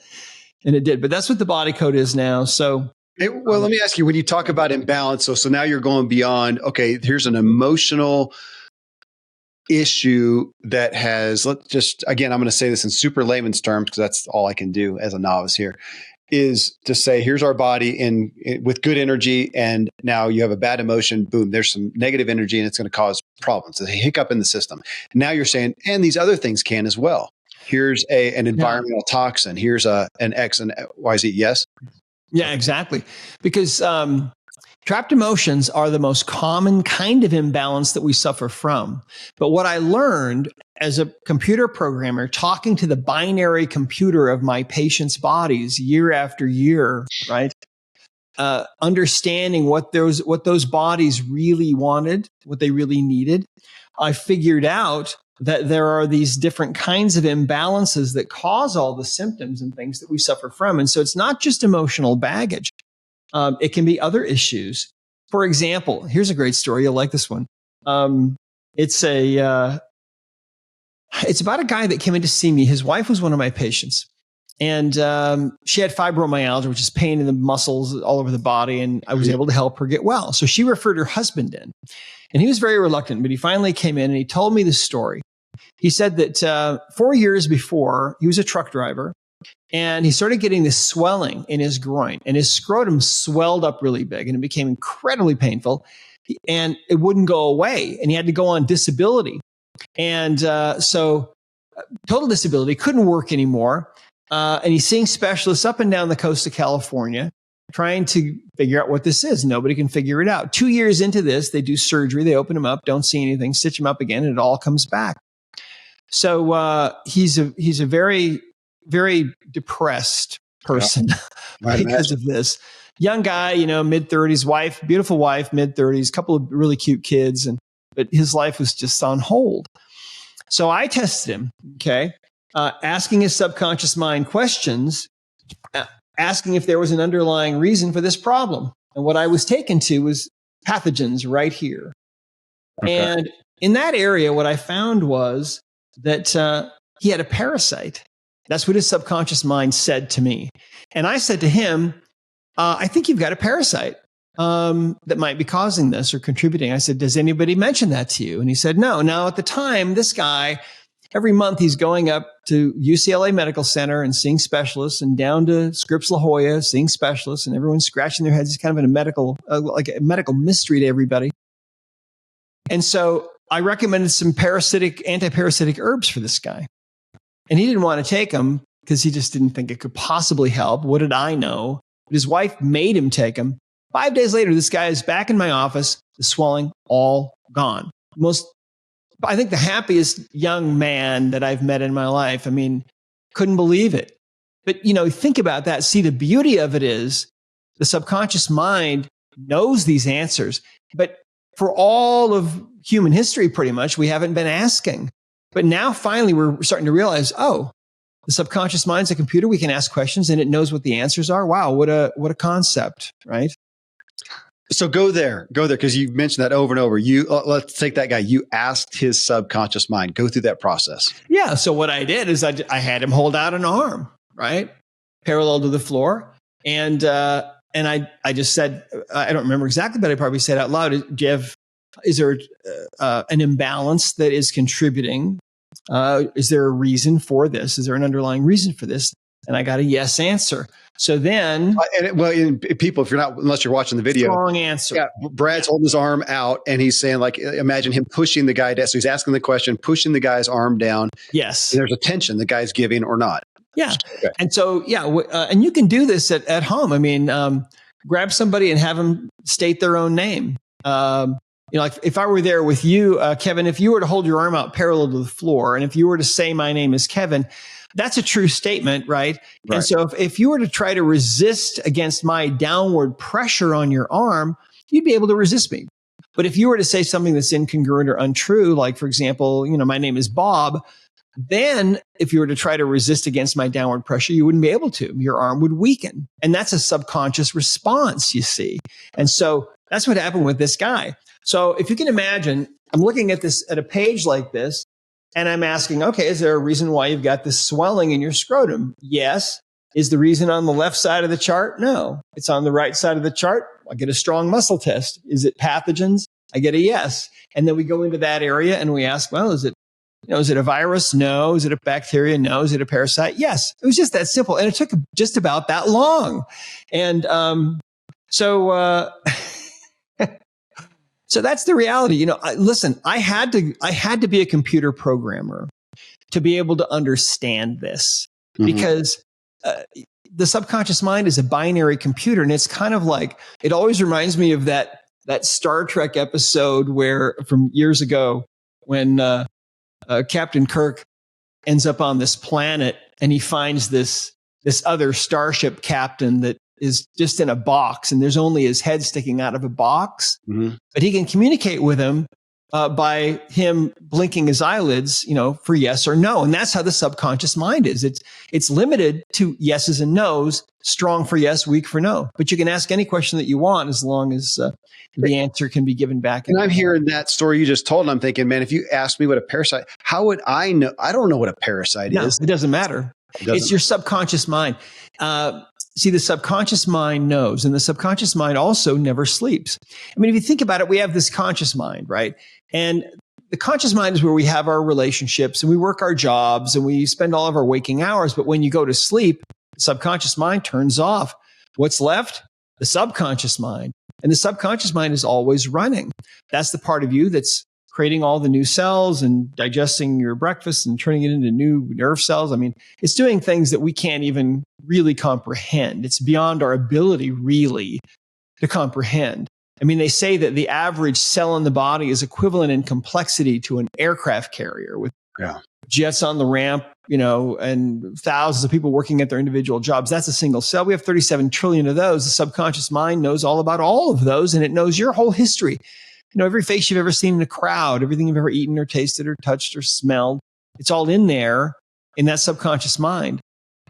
B: And it did. But that's what the body code is now. So,
A: well, let me ask you, when you talk about imbalance, so now you're going beyond, okay, here's an emotional issue that has, again, I'm going to say this in super layman's terms because that's all I can do as a novice here, is to say, here's our body with good energy, and now you have a bad emotion, boom, there's some negative energy and it's going to cause problems, a hiccup in the system. Now you're saying, and these other things can as well. Here's an environmental toxin. Here's an X and Y, Z. Yes?
B: Yeah, exactly. Because trapped emotions are the most common kind of imbalance that we suffer from. But what I learned as a computer programmer, talking to the binary computer of my patients' bodies year after year, right? Understanding what those bodies really wanted, what they really needed, I figured out that there are these different kinds of imbalances that cause all the symptoms and things that we suffer from. And so it's not just emotional baggage. It can be other issues. For example, here's a great story. You'll like this one. It's about a guy that came in to see me. His wife was one of my patients. And she had fibromyalgia, which is pain in the muscles all over the body. And I was able to help her get well. So she referred her husband in. And he was very reluctant, but he finally came in and he told me the story. He said that 4 years before, he was a truck driver. And he started getting this swelling in his groin, and his scrotum swelled up really big, and it became incredibly painful, and it wouldn't go away, and he had to go on disability. And so total disability, couldn't work anymore. And he's seeing specialists up and down the coast of California trying to figure out what this is. Nobody can figure it out. 2 years into this, they do surgery. They open him up, don't see anything, stitch him up again, and it all comes back. So he's a very, very depressed person because of this. Young guy, mid-30s, wife, beautiful wife, mid-30s, couple of really cute kids, but his life was just on hold. So I tested him, okay, asking his subconscious mind questions, asking if there was an underlying reason for this problem. And what I was taken to was pathogens right here. Okay. And in that area, what I found was that he had a parasite. That's what his subconscious mind said to me. And I said to him, I think you've got a parasite that might be causing this or contributing. I said, does anybody mention that to you? And he said, no. Now, at the time, this guy, every month he's going up to UCLA Medical Center and seeing specialists, and down to Scripps La Jolla seeing specialists, and everyone's scratching their heads. He's kind of in a medical mystery to everybody. And so I recommended some anti-parasitic herbs for this guy. And he didn't want to take them because he just didn't think it could possibly help. What did I know? But his wife made him take them. 5 days later, this guy is back in my office, the swelling all gone. I think the happiest young man that I've met in my life. I mean, couldn't believe it. But, think about that. See, the beauty of it is the subconscious mind knows these answers. But for all of human history, pretty much, we haven't been asking. But now finally, we're starting to realize, the subconscious mind's a computer. We can ask questions and it knows what the answers are. Wow, what a concept, right?
A: So go there, because you mentioned that over and over. Let's take that guy. You asked his subconscious mind. Go through that process.
B: Yeah. So what I did is I had him hold out an arm, right, parallel to the floor, and I just said, I don't remember exactly, but I probably said out loud, is there an imbalance that is contributing? Is there a reason for this? Is there an underlying reason for this? And I got a yes answer. So then,
A: people, unless you're watching the video,
B: strong answer.
A: Yeah, Brad's holding his arm out, and he's saying, like, imagine him pushing the guy down. So he's asking the question, pushing the guy's arm down.
B: Yes,
A: and there's a tension the guy's giving or not.
B: Yeah, okay. And so and you can do this at home. I mean, grab somebody and have them state their own name. Like if I were there with you, Kevin, if you were to hold your arm out parallel to the floor, and if you were to say, "My name is Kevin," that's a true statement, right? And so if you were to try to resist against my downward pressure on your arm, you'd be able to resist me. But if you were to say something that's incongruent or untrue, like, for example, my name is Bob, then if you were to try to resist against my downward pressure, you wouldn't be able to. Your arm would weaken. And that's a subconscious response, you see. And so that's what happened with this guy. So if you can imagine, I'm looking at a page like this, and I'm asking, okay, is there a reason why you've got this swelling in your scrotum? Yes. Is the reason on the left side of the chart? No. It's on the right side of the chart. I get a strong muscle test. Is it pathogens? I get a yes. And then we go into that area and we ask, well, is it a virus? No. Is it a bacteria? No. Is it a parasite? Yes. It was just that simple. And it took just about that long. And so that's the reality. Listen, I had to be a computer programmer to be able to understand this, because the subconscious mind is a binary computer. And it's kind of like, it always reminds me of that Star Trek episode from years ago when Captain Kirk ends up on this planet and he finds this other starship captain that is just in a box, and there's only his head sticking out of a box, but he can communicate with him by him blinking his eyelids, for yes or no. And that's how the subconscious mind is. It's limited to yeses and nos, strong for yes, weak for no. But you can ask any question that you want as long as the answer can be given back.
A: And I'm hearing that story you just told, and I'm thinking, man, if you asked me what a parasite, how would I know? I don't know what a parasite is.
B: It doesn't matter. It's your subconscious mind. See, the subconscious mind knows, and the subconscious mind also never sleeps. I mean, if you think about it, we have this conscious mind, right? And the conscious mind is where we have our relationships and we work our jobs and we spend all of our waking hours. But when you go to sleep, the subconscious mind turns off. What's left? The subconscious mind. And the subconscious mind is always running. That's the part of you that's creating all the new cells and digesting your breakfast and turning it into new nerve cells. I mean, it's doing things that we can't even really comprehend. It's beyond our ability really to comprehend. I mean, they say that the average cell in the body is equivalent in complexity to an aircraft carrier with jets on the ramp, and thousands of people working at their individual jobs. That's a single cell. We have 37 trillion of those. The subconscious mind knows all about all of those, and it knows your whole history. Every face you've ever seen in a crowd, everything you've ever eaten or tasted or touched or smelled, it's all in there in that subconscious mind.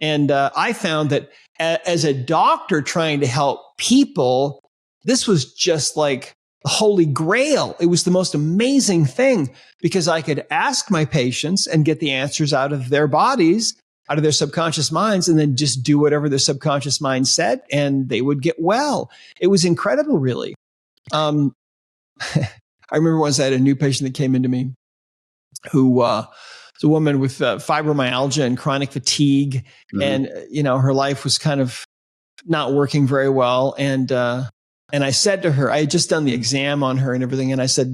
B: And I found that as a doctor trying to help people, this was just like the holy grail. It was the most amazing thing because I could ask my patients and get the answers out of their bodies, out of their subconscious minds, and then just do whatever their subconscious mind said, and they would get well. It was incredible, really. I remember once I had a new patient that came into me who was a woman with fibromyalgia and chronic fatigue. And, her life was kind of not working very well. And I said to her, I had just done the exam on her and everything. And I said,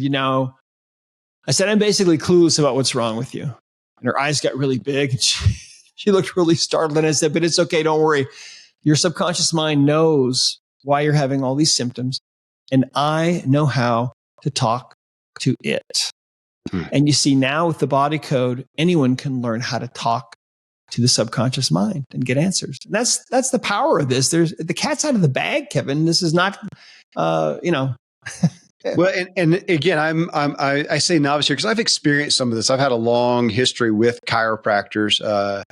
B: I said, I'm basically clueless about what's wrong with you. And her eyes got really big. And she looked really startled. And I said, but it's okay. Don't worry. Your subconscious mind knows why you're having all these symptoms. And I know how to talk to it. And you see, now with the body code, anyone can learn how to talk to the subconscious mind and get answers. And that's the power of this. There's the cat's out of the bag, Kevin. This is not,
A: Well, and again, I say novice here because I've experienced some of this. I've had a long history with chiropractors,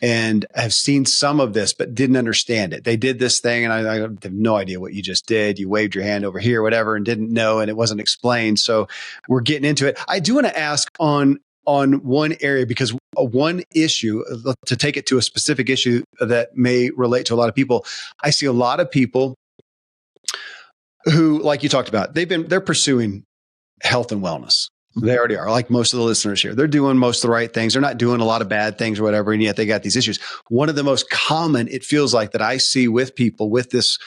A: and have seen some of this, but didn't understand it. They did this thing, and I have no idea what you just did. You waved your hand over here, whatever, and didn't know, and it wasn't explained. So we're getting into it. I do want to ask on one area, because one issue, to take it to a specific issue that may relate to a lot of people. I see a lot of people who, like you talked about, they're pursuing health and wellness. They already are, like most of the listeners here. They're doing most of the right things. They're not doing a lot of bad things or whatever, and yet they got these issues. One of the most common, it feels like, that I see with people with this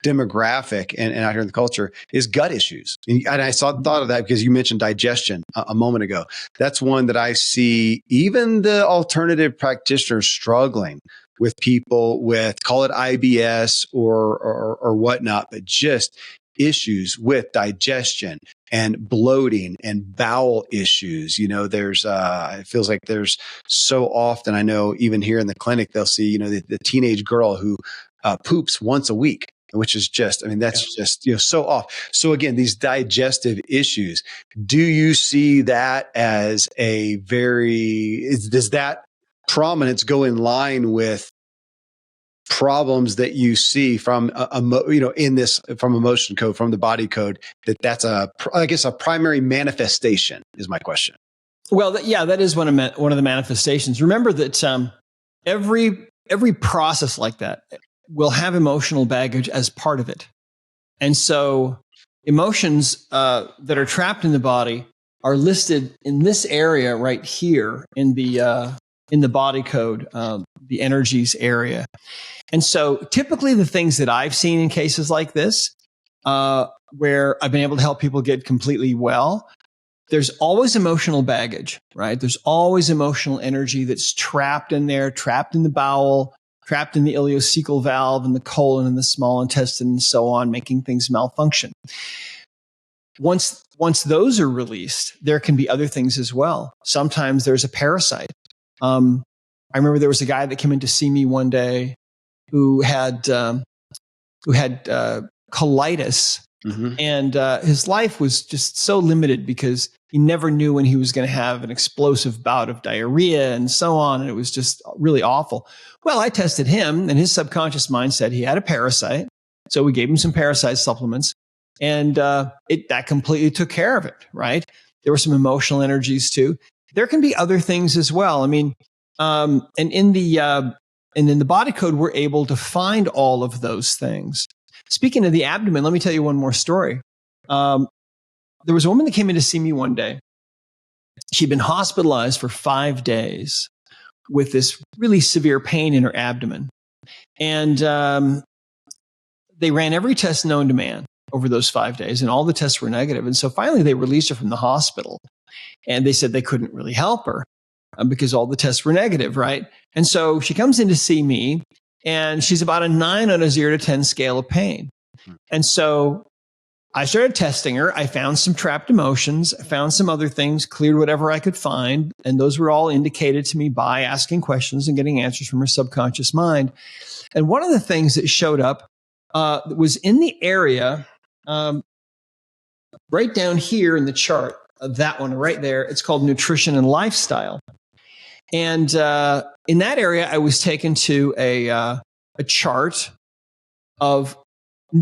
A: demographic and out here in the culture is gut issues. And I thought of that because you mentioned digestion a moment ago. That's one that I see even the alternative practitioners struggling with, people with, call it IBS or whatnot, but just issues with digestion and bloating and bowel issues. There's, it feels like there's so often, I know even here in the clinic, they'll see, the teenage girl who poops once a week, which is just, that's just, so off. So again, these digestive issues, do you see that as does that prominence go in line with problems that you see from from emotion code, from the body code, that's a primary manifestation, is my question.
B: Well, that is one of the manifestations. Remember that every process like that will have emotional baggage as part of it. And so emotions that are trapped in the body are listed in this area right here in the body code, the energies area. And so typically the things that I've seen in cases like this, where I've been able to help people get completely well, there's always emotional baggage, right? There's always emotional energy that's trapped in there, trapped in the bowel, trapped in the ileocecal valve and the colon and the small intestine and so on, making things malfunction. Once those are released, there can be other things as well. Sometimes there's a parasite. I remember there was a guy that came in to see me one day who had colitis, and his life was just so limited because he never knew when he was going to have an explosive bout of diarrhea and so on, and it was just really awful. Well, I tested him, and his subconscious mind said he had a parasite, so we gave him some parasite supplements, and that completely took care of it. Right? There were some emotional energies too. There can be other things as well. And in the body code, we're able to find all of those things. Speaking of the abdomen, let me tell you one more story. There was a woman that came in to see me one day. She'd been hospitalized for 5 days with this really severe pain in her abdomen. And they ran every test known to man over those 5 days, and all the tests were negative. And so finally, they released her from the hospital. And they said they couldn't really help her because all the tests were negative, right? And so she comes in to see me, and she's about a 9 on a 0 to 10 scale of pain. And so I started testing her. I found some trapped emotions. I found some other things, cleared whatever I could find. And those were all indicated to me by asking questions and getting answers from her subconscious mind. And one of the things that showed up was in the area right down here in the chart, that one right there. It's called nutrition and lifestyle. And in that area, I was taken to a chart of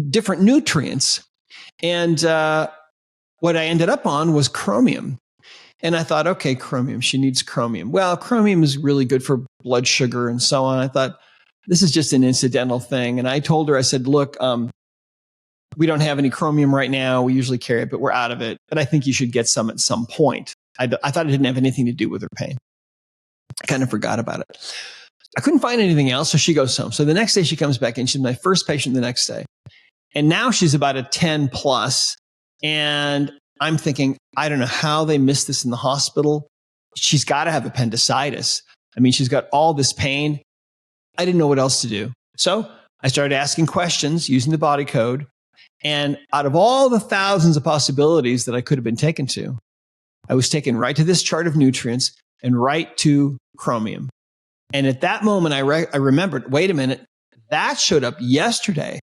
B: different nutrients. And what I ended up on was chromium. And I thought, okay, chromium, she needs chromium. Well, chromium is really good for blood sugar and so on. I thought, this is just an incidental thing. And I told her, I said, look, we don't have any chromium right now. We usually carry it, but we're out of it. But I think you should get some at some point. I thought it didn't have anything to do with her pain. I kind of forgot about it. I couldn't find anything else, so she goes home. So the next day she comes back in. She's my first patient the next day. And now she's about a 10 plus. And I'm thinking, I don't know how they missed this in the hospital. She's got to have appendicitis. I mean, she's got all this pain. I didn't know what else to do. So I started asking questions using the body code. And out of all the thousands of possibilities that I could have been taken to, I was taken right to this chart of nutrients and right to chromium. And at that moment, I remembered, wait a minute, that showed up yesterday.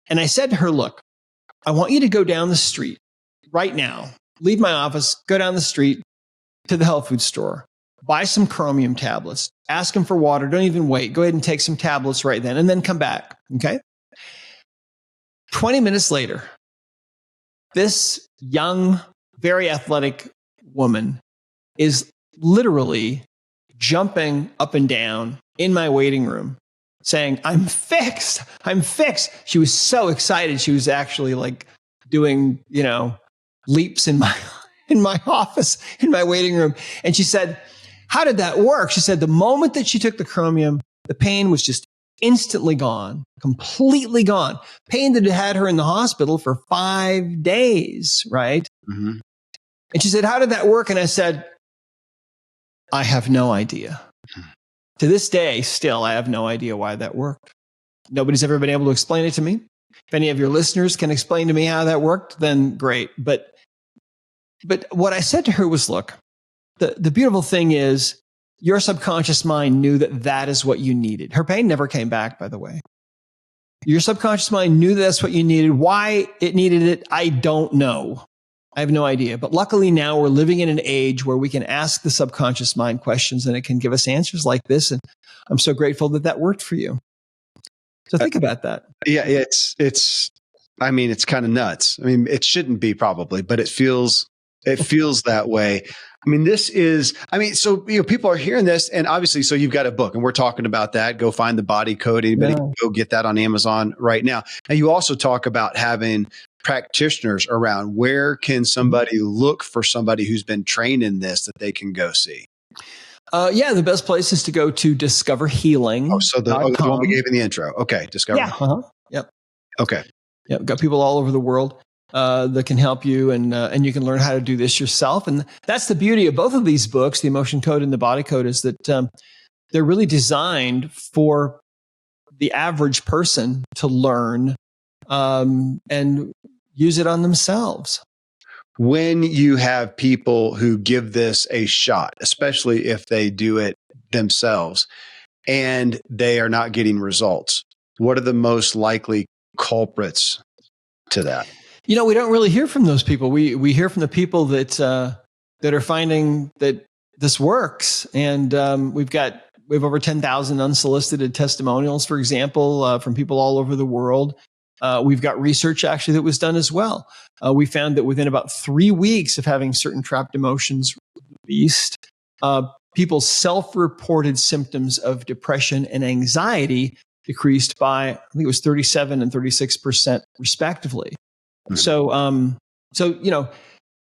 B: And I said to her, look, I want you to go down the street right now, leave my office, go down the street to the health food store, buy some chromium tablets, ask them for water. Don't even wait. Go ahead and take some tablets right then and then come back. Okay. 20 minutes later, this young, very athletic woman is literally jumping up and down in my waiting room saying, I'm fixed. I'm fixed. She was so excited. She was actually like doing, leaps in my office, in my waiting room. And she said, how did that work? She said the moment that she took the chromium, the pain was just instantly gone, completely gone. Pain that had her in the hospital for 5 days, right?
A: Mm-hmm.
B: And she said, how did that work? And I said, I have no idea. To this day, still, I have no idea why that worked. Nobody's ever been able to explain it to me. If any of your listeners can explain to me how that worked, then great. But what I said to her was, look, the beautiful thing is your subconscious mind knew that is what you needed. Her pain never came back, by the way. Your subconscious mind knew that's what you needed. Why it needed it, I don't know. I have no idea. But luckily now we're living in an age where we can ask the subconscious mind questions and it can give us answers like this. And I'm so grateful that worked for you. So think about that.
A: Yeah, it's kind of nuts. I mean, it shouldn't be probably, but it feels that way. I mean, so people are hearing this, and obviously, so you've got a book, and we're talking about that. Go find the body code. Anybody can go get that on Amazon right now. Now, you also talk about having practitioners around. Where can somebody look for somebody who's been trained in this that they can go see?
B: The best place is to go to Discover Healing.
A: Oh, so the one we gave in the intro. Okay, Discover.
B: Yeah. Uh-huh. Yep.
A: Okay.
B: Yep. Got people all over the world that can help you, and you can learn how to do this yourself. And that's the beauty of both of these books, the Emotion Code and the Body Code, is that they're really designed for the average person to learn and use it on themselves.
A: When you have people who give this a shot, especially if they do it themselves and they are not getting results, what are the most likely culprits to that?
B: We don't really hear from those people. We hear from the people that are finding that this works, and we have over 10,000 unsolicited testimonials, for example, from people all over the world. We've got research actually that was done as well. We found that within about 3 weeks of having certain trapped emotions released, people's self-reported symptoms of depression and anxiety decreased by, I think it was 37 and 36% respectively. Mm-hmm. So,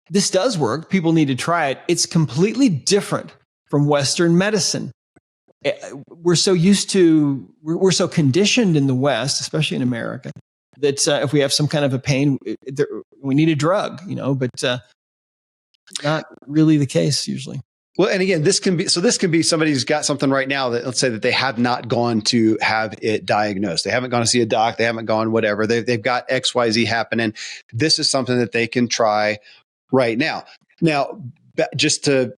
B: this does work. People need to try it. It's completely different from Western medicine. We're so conditioned in the West, especially in America, that if we have some kind of a pain, we need a drug, but not really the case usually.
A: Well, and again, this can be somebody who's got something right now that, let's say that they have not gone to have it diagnosed. They haven't gone to see a doc. They haven't gone whatever. They've got XYZ happening. This is something that they can try right now. Now, just to,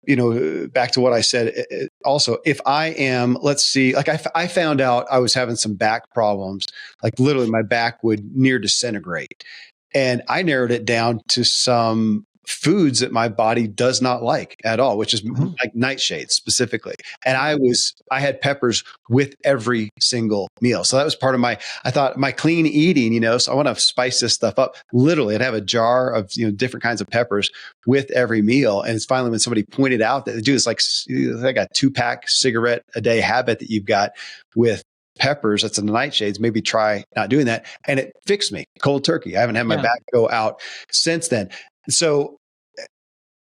A: back to what I said, also, if I am, let's see, like I found out I was having some back problems, like literally my back would near disintegrate. And I narrowed it down to some foods that my body does not like at all, which is like nightshades specifically. And I had peppers with every single meal. So that was part of I thought my clean eating, so I want to spice this stuff up. Literally, I'd have a jar of, different kinds of peppers with every meal. And it's finally when somebody pointed out that, dude, it's like a 2-pack cigarette a day habit that you've got with peppers. That's in the nightshades. Maybe try not doing that. And it fixed me cold turkey. I haven't had my back go out since then. So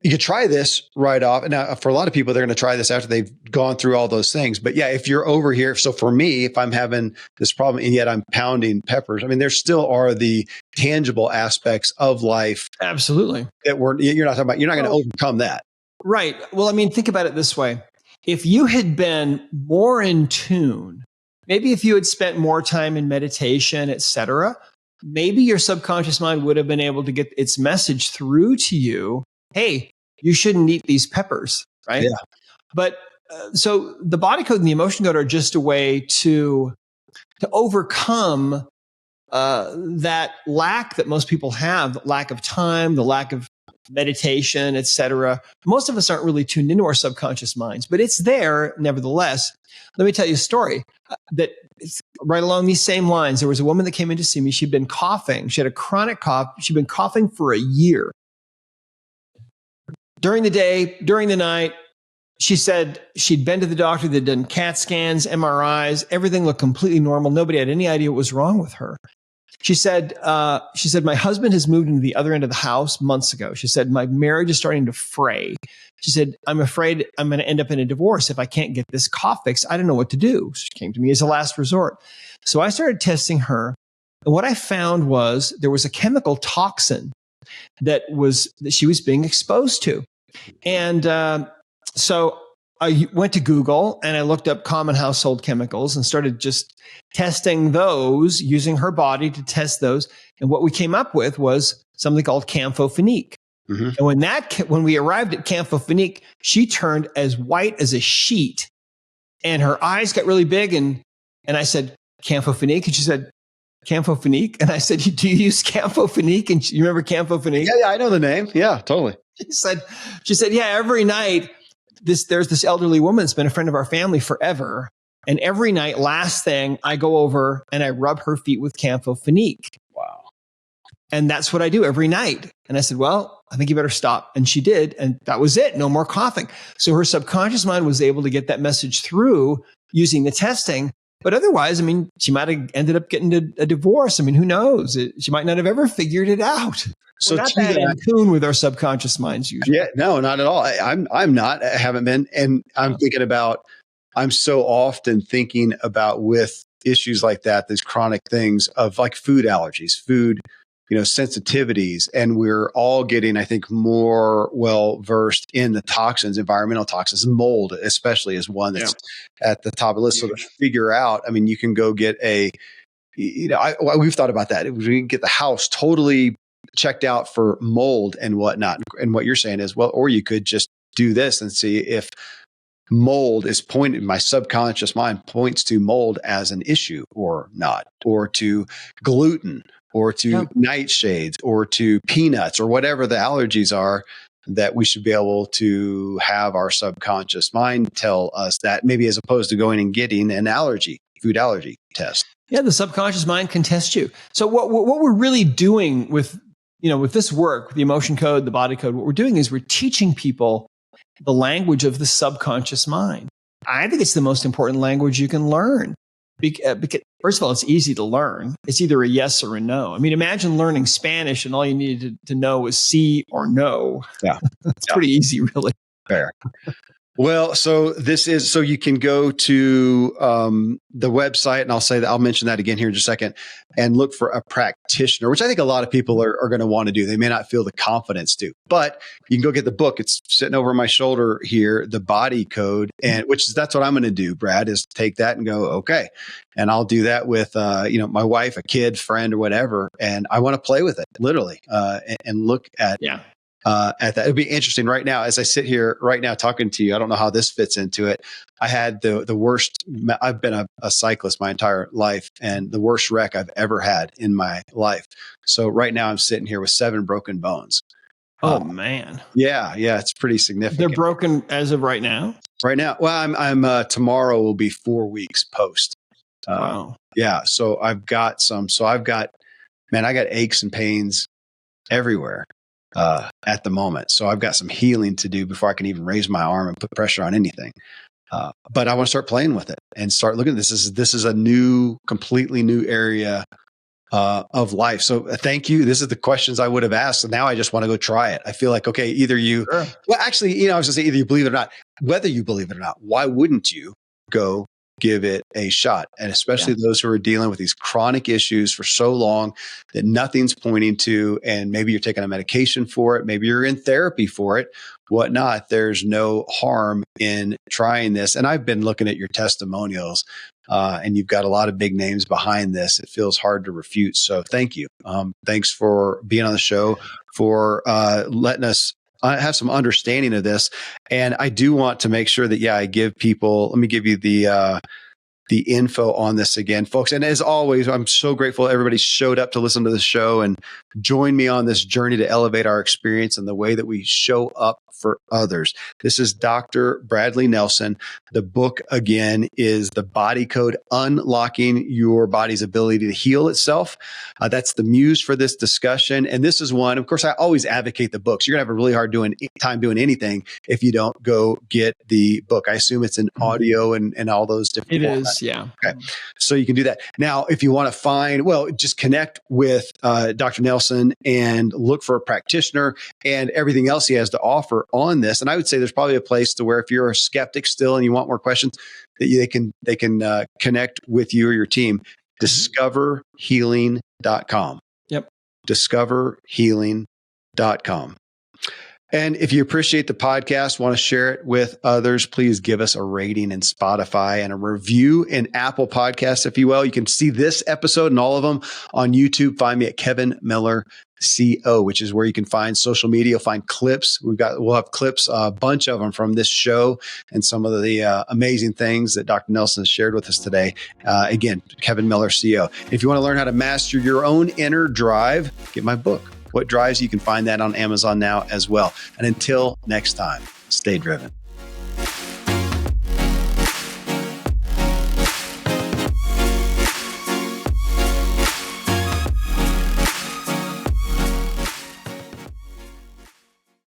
A: you could try this right off. Now, for a lot of people, they're going to try this after they've gone through all those things. But yeah, if you're over here, so for me, if I'm having this problem and yet I'm pounding peppers, I mean, there still are the tangible aspects of life.
B: Absolutely.
A: That you're not talking about, you're not going to overcome that.
B: Right. Well, I mean, think about it this way. If you had been more in tune, maybe if you had spent more time in meditation, et cetera, maybe your subconscious mind would have been able to get its message through to you. Hey, you shouldn't eat these peppers, right?
A: Yeah.
B: But so the body code and the emotion code are just a way to overcome that lack that most people have, the lack of time, the lack of meditation, et cetera. Most of us aren't really tuned into our subconscious minds, but it's there nevertheless. Let me tell you a story that is right along these same lines. There was a woman that came in to see me. She'd been coughing. She had a chronic cough. She'd been coughing for a year. During the day, during the night, she said she'd been to the doctor. They'd done CAT scans, MRIs. Everything looked completely normal. Nobody had any idea what was wrong with her. She said, my husband has moved into the other end of the house months ago. She said, my marriage is starting to fray. She said, I'm afraid I'm going to end up in a divorce if I can't get this cough fixed. I don't know what to do. She came to me as a last resort. So I started testing her. And what I found was there was a chemical toxin that she was being exposed to. And so I went to Google and I looked up common household chemicals and started just testing those, using her body to test those. And what we came up with was something called camphophenique. Mm-hmm. And when we arrived at camphophenique, she turned as white as a sheet and her eyes got really big. And I said, camphophenique? And she said, camphophenique? And I said, do you use camphophenique? And you remember camphophenique?
A: Yeah, I know the name. Yeah, totally.
B: She said, yeah, every night there's this elderly woman that's been a friend of our family forever. And every night, last thing, I go over and I rub her feet with camphophenique.
A: Wow.
B: And that's what I do every night. And I said, well, I think you better stop. And she did. And that was it. No more coughing. So her subconscious mind was able to get that message through using the testing. But otherwise, I mean, she might have ended up getting a divorce. I mean, who knows? She might not have ever figured it out. So we're not that in tune with our subconscious minds usually.
A: Yeah, no, not at all. I'm not. I haven't been. And I'm thinking about, I'm so often thinking about with issues like that, these chronic things of like food allergies, food, sensitivities. And we're all getting, I think, more well versed in the toxins, environmental toxins, mold, especially is one that's at the top of the list. So to figure out, I mean, you can go get we've thought about that. We can get the house totally checked out for mold and whatnot. And what you're saying is, well, or you could just do this and see if mold is my subconscious mind points to mold as an issue or not, or to gluten, or to nightshades, or to peanuts, or whatever the allergies are, that we should be able to have our subconscious mind tell us that, maybe as opposed to going and getting an food allergy test.
B: Yeah, the subconscious mind can test you. So what we're really doing with this work, the emotion code, the body code, what we're doing is we're teaching people the language of the subconscious mind. I think it's the most important language you can learn. Because, first of all, it's easy to learn. It's either a yes or a no. I mean, imagine learning Spanish and all you needed to know was sí or no.
A: Yeah.
B: It's pretty easy, really.
A: Fair. Well, so you can go to the website, and I'll mention that again here in just a second, and look for a practitioner, which I think a lot of people are going to want to do. They may not feel the confidence to, but you can go get the book. It's sitting over my shoulder here, the body code, and that's what I'm going to do, Brad, is take that and go, okay. And I'll do that with, my wife, a kid, friend, or whatever. And I want to play with it literally, and look at that. It'd be interesting right now, as I sit here right now talking to you. I don't know how this fits into it. I had the worst, I've been a cyclist my entire life, and the worst wreck I've ever had in my life. So right now I'm sitting here with 7 broken bones.
B: Oh man.
A: Yeah. It's pretty significant.
B: They're broken as of right now?
A: Right now. Well, I'm tomorrow will be 4 weeks post.
B: Wow.
A: Yeah. So I got aches and pains everywhere. At the moment. So I've got some healing to do before I can even raise my arm and put pressure on anything. But I want to start playing with it and start looking. This is a completely new area of life. So thank you. This is the questions I would have asked. So now I just want to go try it. I feel like, okay, either you,
B: Sure.
A: well, actually, I was going to say either you believe it or not, whether you believe it or not, why wouldn't you go give it a shot? And especially those who are dealing with these chronic issues for so long that nothing's pointing to, and maybe you're taking a medication for it, maybe you're in therapy for it, whatnot. There's no harm in trying this. And I've been looking at your testimonials, and you've got a lot of big names behind this. It feels hard to refute. So thank you. Thanks for being on the show, for letting us have some understanding of this. And I do want to make sure that, I give people, let me give you the info on this again, folks. And as always, I'm so grateful everybody showed up to listen to the show and join me on this journey to elevate our experience and the way that we show up for others. This is Dr. Bradley Nelson. The book, again, is The Body Code, Unlocking Your Body's Ability to Heal Itself. That's the muse for this discussion. And this is one, of course, I always advocate the books. You're going to have a really hard time doing anything if you don't go get the book. I assume it's in audio and all those different
B: It
A: formats.
B: is, yeah.
A: Okay. So you can do that. Now, if you want to find, just connect with Dr. Nelson and look for a practitioner and everything else he has to offer on this. And I would say there's probably a place to where if you're a skeptic still and you want more questions, that they can connect with you or your team. Discoverhealing.com.
B: Yep.
A: Discoverhealing.com. And if you appreciate the podcast, want to share it with others, please give us a rating in Spotify and a review in Apple Podcasts, if you will. You can see this episode and all of them on YouTube. Find me at Kevin Miller CO, which is where you can find social media. You'll find clips. We'll have clips, a bunch of them from this show and some of the amazing things that Dr. Nelson has shared with us today. Again, Kevin Miller CO. If you want to learn how to master your own inner drive, get my book, What Drives You. You can find that on Amazon now as well. And until next time, stay driven.